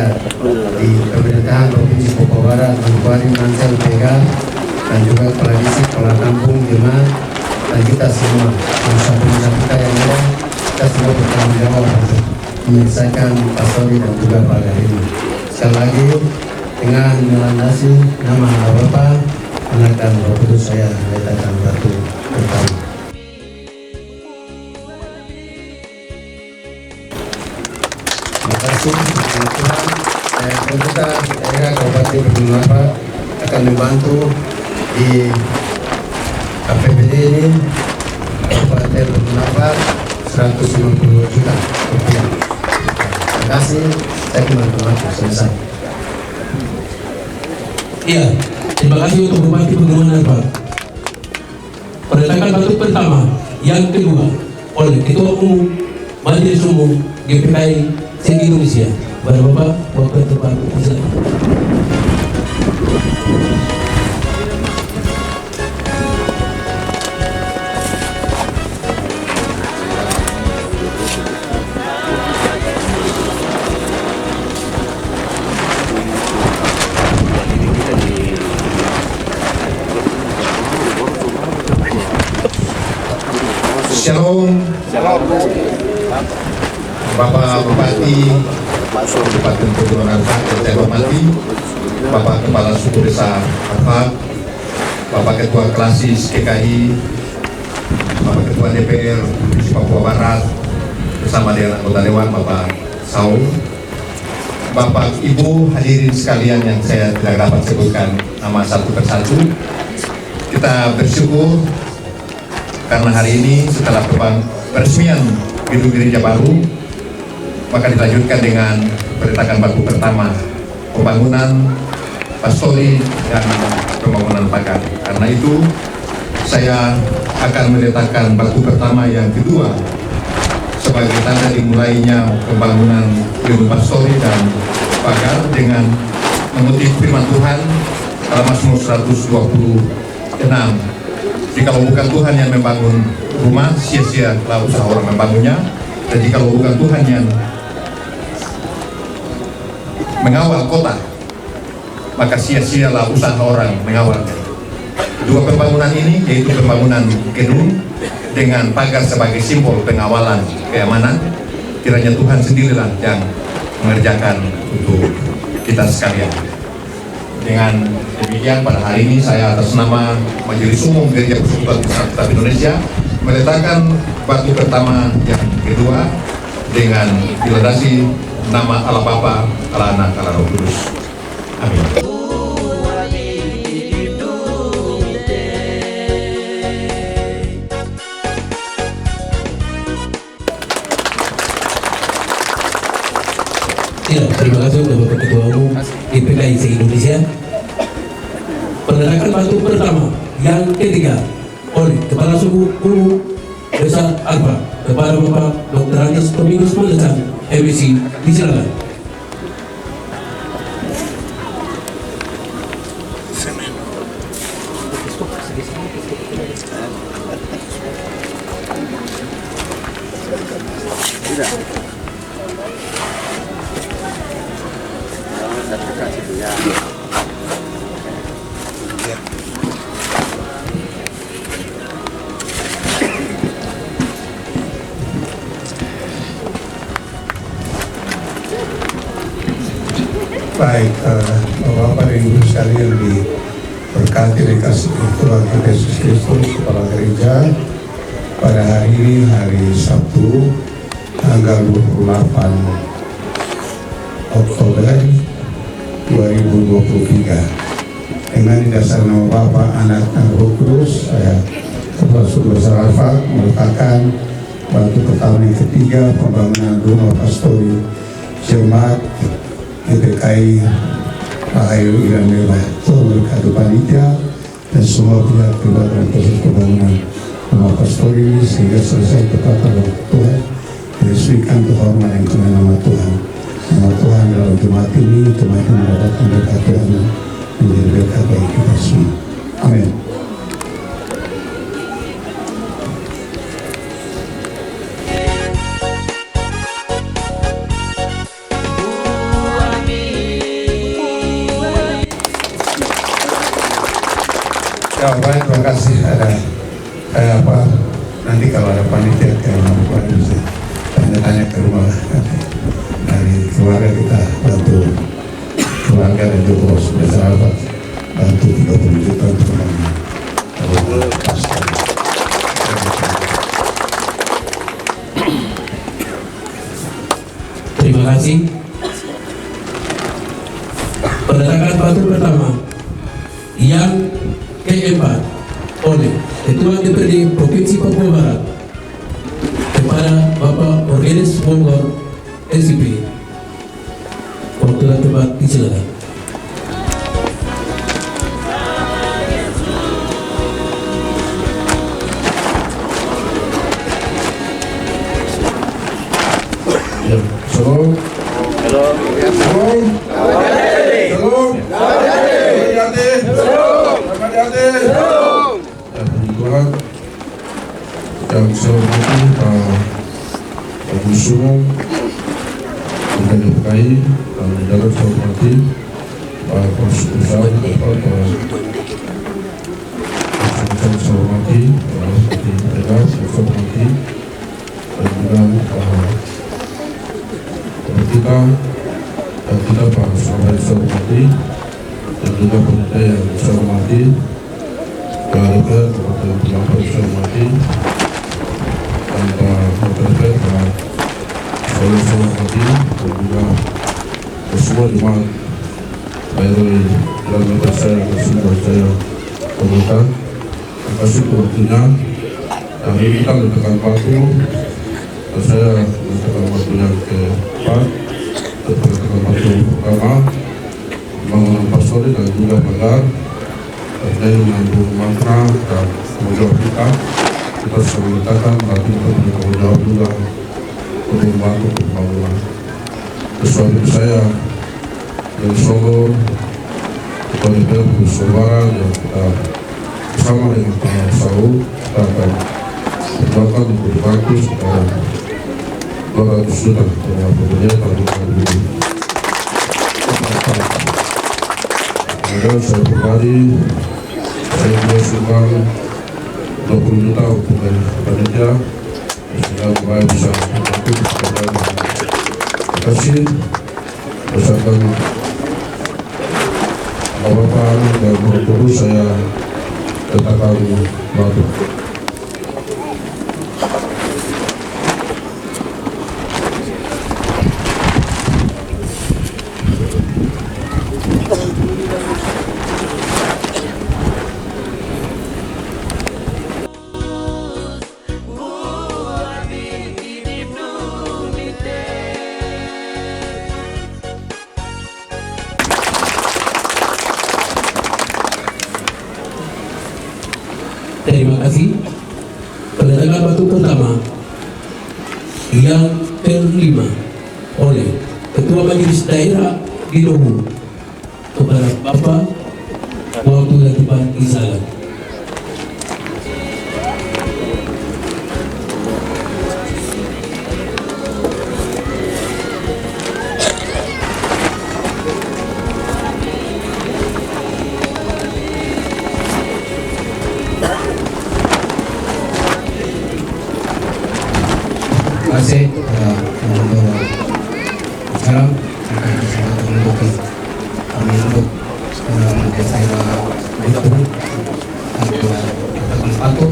di pemerintahan Provinsi Papua Barat, Manokwari, Mansel, Pega, dan juga kepala distrik, kepala kampung, jemaat, dan kita semua, bangsa-bangsa kita yang ada, kita semua bertanggung jawab untuk menyelesaikan pastori dan juga pagar ini. Sekali lagi, dengan melandasi nama Bapa, Anak dan Roh Kudus, saya meletakkan batu pertama. Terima kasih Tuhan. Pemerintah daerah Kabupaten Pegunungan Arfak akan membantu di APBD ini Kabupaten Pegunungan Arfak 150 juta rupiah. Terima kasih. Saya kembali selesai. Iya, terima kasih untuk Bupati Pegunungan Arfak. Peletakan batu pertama yang kedua oleh Ketua Umum Majelis Umum GPKI se-Indonesia, Bapak waktu tepat disilakan. Shalom. Bapak Bupati Kabupaten Pegunungan Arfak yang saya hormati, Bapak Kepala Suku Desa Arfak, Bapak Ketua Klasis GKI, Bapak Ketua DPR Provinsi Papua Barat, bersama dengan anggota Dewan Bapak Saul, Bapak Ibu hadirin sekalian yang saya tidak dapat sebutkan nama satu persatu, kita bersyukur karena hari ini setelah peresmian gedung gereja baru, maka dilanjutkan dengan peletakan batu pertama pembangunan pastori dan pembangunan pagar. Karena itu saya akan meletakkan batu pertama yang kedua sebagai tanda dimulainya pembangunan gedung pastori dan pagar dengan mengutip firman Tuhan dalam Mazmur 126. Jikalau bukan Tuhan yang membangun rumah, sia-sialah usaha orang membangunnya. Dan jikalau bukan Tuhan yang mengawal kota, maka sia-sialah usaha orang mengawalnya. Dua pembangunan ini, yaitu pembangunan gedung dengan pagar sebagai simbol pengawalan keamanan, kiranya Tuhan sendirilah yang mengerjakan untuk kita sekalian. Dengan demikian pada hari ini saya atas nama Majelis Umum Gereja Persekutuan Kristen Alkitab Indonesia meletakkan batu pertama yang kedua dengan dilandasi nama Allah Bapa, Allah Anak, Allah Roh Kudus. Amin. Ya, terima kasih untuk Bapak Ketua Umum IPKI se-Indonesia. Penandakan batu pertama yang ketiga oleh Kepala Suku Umum Desa Alfa kepada Bapak Dr. Andes Domingus Malesan, MSc, disilakan. Baik, Bapak dan Ibu sekalian diberkati oleh kasih Tuhan Yesus Kristus, Kepala Gereja, pada hari ini, hari Sabtu, tanggal 28 Oktober 2023. Dengan dasar nama Bapa, Anak, dan Roh Kudus, saya Kepala Suku Besar Alfa meletakkan batu pertama yang ketiga pembangunan rumah pastori jemaat IPKI Lahayu Iran Mebah. Tuhan berkati panitia dan semua pihak terlibat dalam proses pembangunan rumah pastori ini sehingga selesai tepat pada waktu Tuhan. Diresmikan kehormatan yang kena nama Tuhan. Nama Tuhan dalam jemaat ini, jemaat ini mendapatkan berkat Tuhan menjadi berkat bagi kita semua. Amin. Ya, baik, terima kasih. Ada nanti kalau ada panitia kayak Bapak bisa tanya-tanya ke rumah dari keluarga kita, bantu keluarga dan juga bos besar Alfa bantu 30 juta untuk pembangunan pastor. Terima kasih. Penandakan batu pertama yang keempat oleh Ketua DPRD Provinsi Papua Barat kepada Bapak Orgenes Monggor, SIP. Waktu dan tempat disilakan. Shalom. Shalom. Shalom. Tuhan yang saya hormati Pak Musuh dan DPKI dan jalan saya hormati Pak Persekutuan Bapak Persekutuan saya hormati Pak Pedas saya hormati dan juga kita Pak Selamat saya hormati dan juga pemerintah yang saya hormati DPR, kepada pendapat saya hormati dan Pak DPR, Pak saya hormati dan juga semua jemaat Lahayu Iran Mebah saya yang semua saya hormati. Terima kasih waktunya. Yang ini kita letakkan batu dan saya letakkan batu yang keempat, letakkan batu pertama pembangunan pastori dan juga pagar. Terkait dengan mantra dan tanggung jawab kita sudah meletakkan batu kita punya tanggung jawab juga untuk membantu pembangunan. Sebab itu saya yang Solo, Ketua DPR Provinsi Barat yang kita bersama dengan Pak Saud kita akan berdoakan untuk dibantu sekitar 200 juta untuk pembangunan tabungan dulu. Kemudian saya pribadi, saya juga sumbang 20 juta untuk panitia, sehingga kemarin bisa membantu pekerjaan. Terima kasih beserta Bapak dan Guru saya katakan bantu. Terima kasih. Peletakkan batu pertama yang kelima oleh Ketua Majelis Daerah di Lohu kepada Bapak waktu dan tempat disalat. Terima kasih kepada sekarang akan disambut untuk kami untuk mungkin saya bergabung untuk sepatu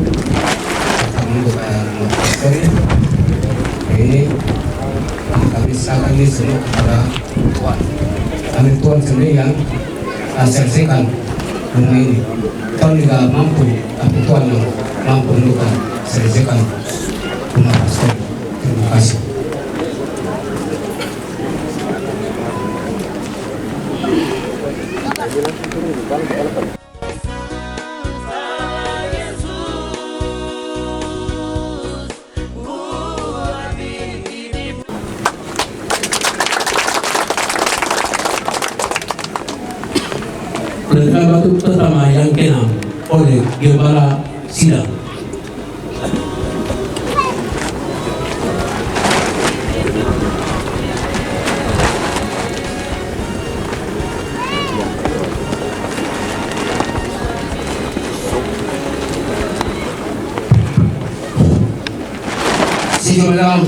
kami untuk story ini kami serahkan ini semua kepada Tuhan. Kami Tuhan sendiri yang selesaikan rumah ini. Tuhan juga mampu, tapi Tuhan yang mampu untuk selesaikan rumah pastor. Terima kasih. Peletakkan batu pertama yang ke-6 oleh Gembala Sidang. Madam,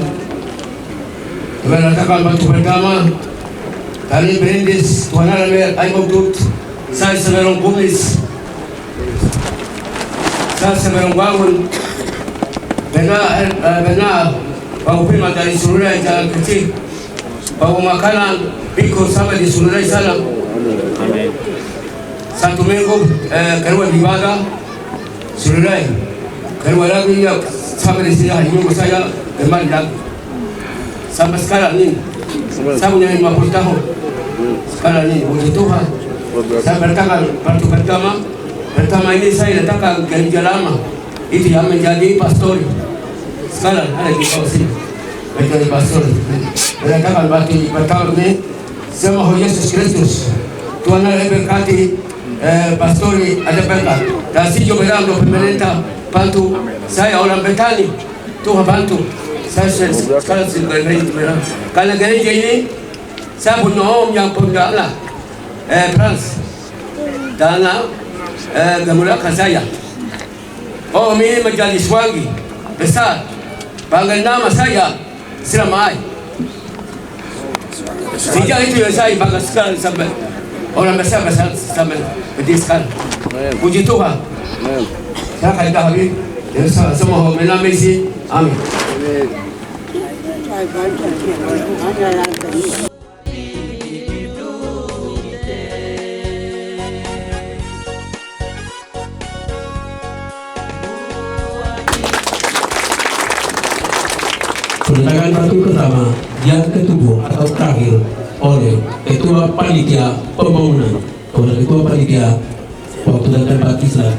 meletakkan batu pertama kali berindis Tuhan Alamer Aimogdut saya semerong kumis saya semerong bangun benar bau prima dari Surulai jalan kecil bau makanan pikul sama di Surulai sana satu minggu keluar ibadah Surulai keluar lagi ya sampai di sini hari minggu saya kembali lagi sampai sekarang ini saya punya 50 tahun sekarang ini puji Tuhan saya bertanggal batu pertama ini saya letakkan gereja lama itu yang menjadi pastor sekarang ada di bawah sini menjadi pastor letakkan batu pertama ini sama Yesus Kristus Tuhan Allah berkati pastor ada berkat dan si Joberam do pemerintah bantu saya orang Betani Tuhan bantu saya sekarang gereja karena gereja ini saya punya om yang penggalah Frans dana gemulakan saya om ini menjadi suami besar bangga nama saya Siramai sejak itu yang saya bangga sekali sampai orang besar sampai berdiri sekarang puji Tuhan saya akan habis semua menamai si amin. Peletakan batu pertama yang ketujuh atau terakhir oleh Ketua Panitia Pembangunan kepada Ketua Panitia waktu dan tempat Islam.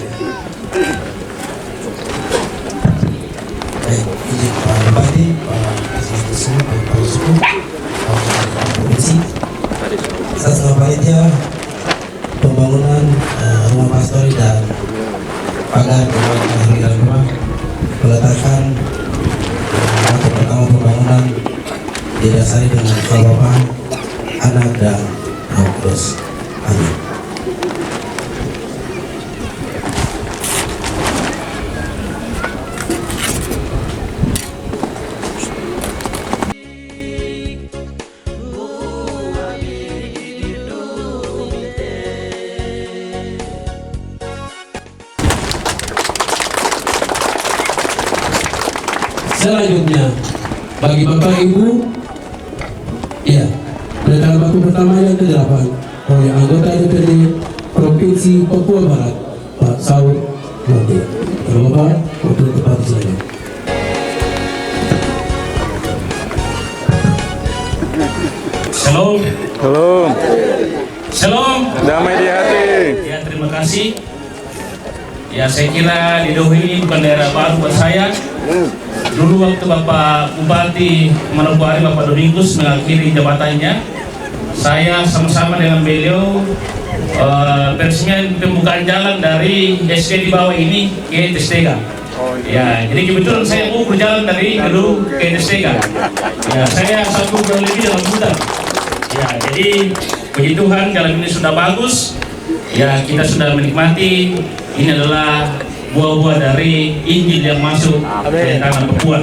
Baik, izin Pak Bupati, Pak Kasih Pak Suku, Pak Provinsi, saya selaku Panitia Pembangunan Rumah Pastori dan pagar dan rumah peletakan batu pertama pembangunan didasari dengan kebapahan anak dan roh. terus. Amin. Selanjutnya, bagi Bapak Ibu, ya, pada waktu pertama yang ke-8 oleh anggota DPRD Provinsi Papua Barat, Pak Saud Mate. Bapak, waktu tepat saya. Shalom. Shalom. Shalom. Damai di hati. Ya, terima kasih. Ya, saya kira di Doho ini bukan daerah baru buat saya. Dulu waktu Bapak Bupati Manokwari, Bapak Domingus mengakhiri jabatannya, saya sama-sama dengan beliau peresmian pembukaan jalan dari SD di bawah ini ke Testega. Ya, jadi kebetulan saya mau berjalan dari dulu ke Testega. Ya, saya 1 bulan lebih dalam hutan. Ya, jadi puji Tuhan jalan ini sudah bagus. Ya, kita sudah menikmati. Ini adalah buah-buah dari Injil yang masuk ke tanah Papua.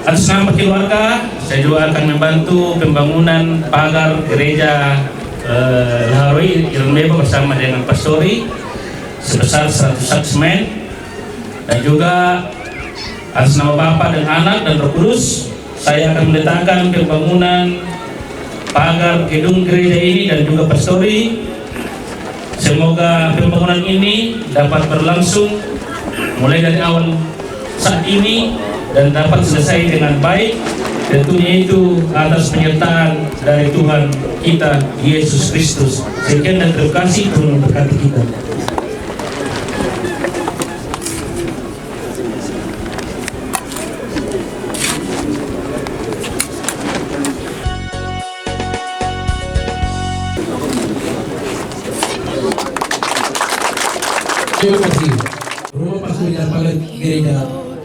Atas nama keluarga, saya juga akan membantu pembangunan pagar gereja Laharoi Iran Meba bersama dengan Pastori sebesar 100 sak semen, dan juga atas nama Bapa dan Anak dan Roh Kudus, saya akan meletakkan pembangunan pagar gedung gereja ini dan juga Pastori. Semoga pembangunan ini dapat berlangsung mulai dari awal saat ini dan dapat selesai dengan baik, tentunya itu atas penyertaan dari Tuhan kita Yesus Kristus. Sekian dan terima kasih, Tuhan memberkati kita. Terima kasih. Rumah Pastor dan Pagar Gereja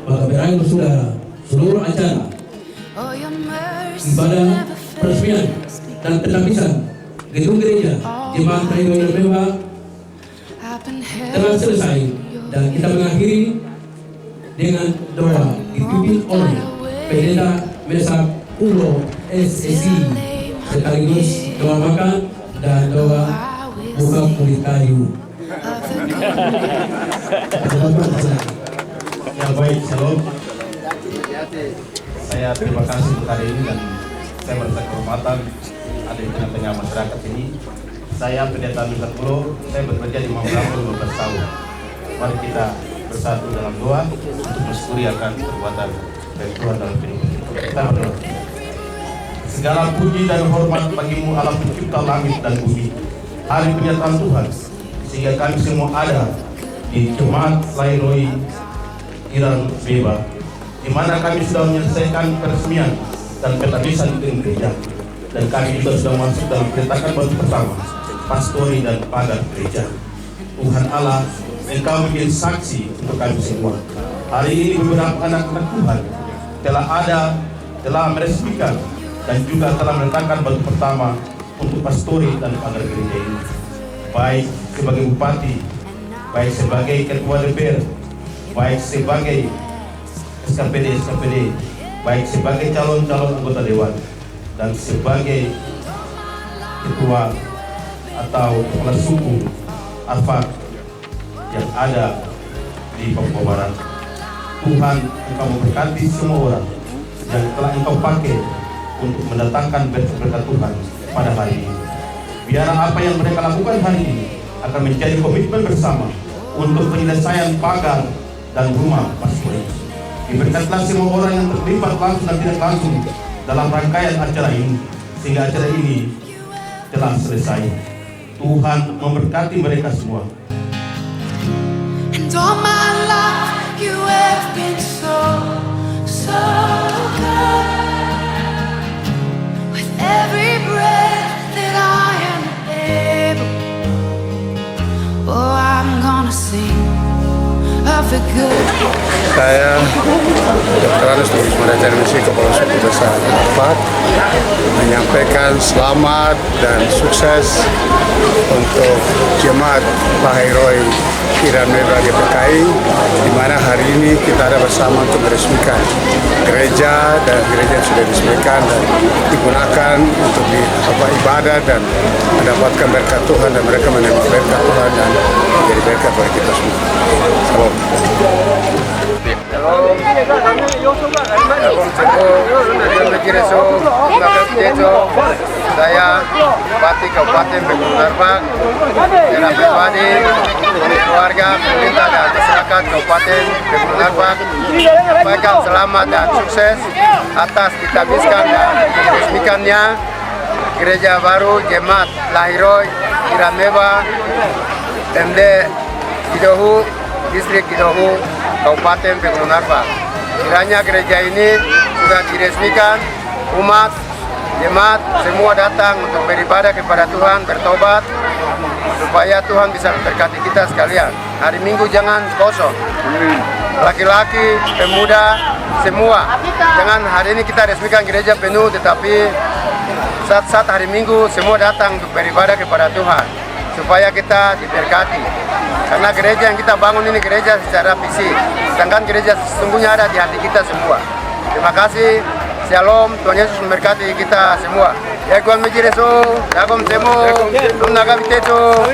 maka berakhir saudara seluruh acara ibadah peresmian dan penapisan gedung gereja Jemaat Lahiroh Iran Meba telah selesai, dan kita mengakhiri dengan doa dipimpin oleh Pendeta Mesak Ulo SSI, sekaligus doa makan dan doa buka kulit kayu. Ya, baik, shalom. Saya terima kasih untuk hari ini dan saya merasa kehormatan ada di tengah-tengah masyarakat ini. Saya Pendeta Mesak Ulo, saya bekerja di Mambramo 15 tahun. Mari kita bersatu dalam doa untuk mensyukuri akan perbuatan dari Tuhan dalam hidup kita. Berdoa. Segala puji dan hormat bagimu Allah pencipta langit dan bumi. Hari penyertaan Tuhan, sehingga kami semua ada di Jemaat Lahiroh Iran Meba, di mana kami sudah menyelesaikan peresmian dan penapisan gedung gereja, dan kami juga sudah masuk dalam peletakan batu pertama, pastori dan pagar gereja. Tuhan Allah, Engkau menjadi saksi untuk kami semua. Hari ini beberapa anak-anak Tuhan telah meresmikan dan juga telah meletakkan batu pertama untuk pastori dan pagar gereja ini. Baik sebagai bupati, baik sebagai ketua DPR, baik sebagai SKPD, baik sebagai calon-calon anggota dewan, dan sebagai ketua atau kepala suku Arfak yang ada di Papua Barat. Tuhan, Engkau memberkati semua orang yang telah Engkau pakai untuk mendatangkan berkat Tuhan pada hari ini. Biar apa yang mereka lakukan hari ini akan menjadi komitmen bersama untuk penyelesaian pagar dan rumah pastori. Diberkatilah semua orang yang terlibat langsung dan tidak langsung dalam rangkaian acara ini, sehingga acara ini telah selesai. Tuhan memberkati mereka semua. And all my life you have been so good. With every breath that I am able, oh, I'm gonna sing of for good. Saya Dr. Anus Misi Kepala Suku Desa Arafat menyampaikan selamat dan sukses untuk jemaat Lahiroy Iran Meba GPKI, di mana hari ini kita ada bersama untuk meresmikan gereja, dan gereja yang sudah diresmikan dan digunakan untuk ibadah dan mendapatkan berkat Tuhan, dan mereka menerima berkat Tuhan dan menjadi berkat bagi kita semua. Salam. Saya Bupati Kabupaten Bengkulu-Darbak, secara pribadi, keluarga, pemerintah dan masyarakat Kabupaten Bengkulu-Darbak sampaikan selamat dan sukses atas ditabiskan dan diresmikannya gereja baru Jemaat Lahiroy Iran Meba MD Kidohu, Distrik Kidohu, Kabupaten Bengkulu-Darbak. Kiranya gereja ini sudah diresmikan, umat jemaat semua datang untuk beribadah kepada Tuhan, bertobat, supaya Tuhan bisa memberkati kita sekalian. Hari Minggu jangan kosong, laki-laki, pemuda, semua. Jangan hari ini kita resmikan gereja penuh, tetapi saat-saat hari Minggu semua datang untuk beribadah kepada Tuhan, supaya kita diberkati. Karena gereja yang kita bangun ini gereja secara fisik, sedangkan gereja sesungguhnya ada di hati kita semua. Terima kasih. Shalom, Tuhan Yesus memberkati kita semua. Ya, Tuhan menjadi so, ya, Tuhan semua, Tuhan naga bitejo,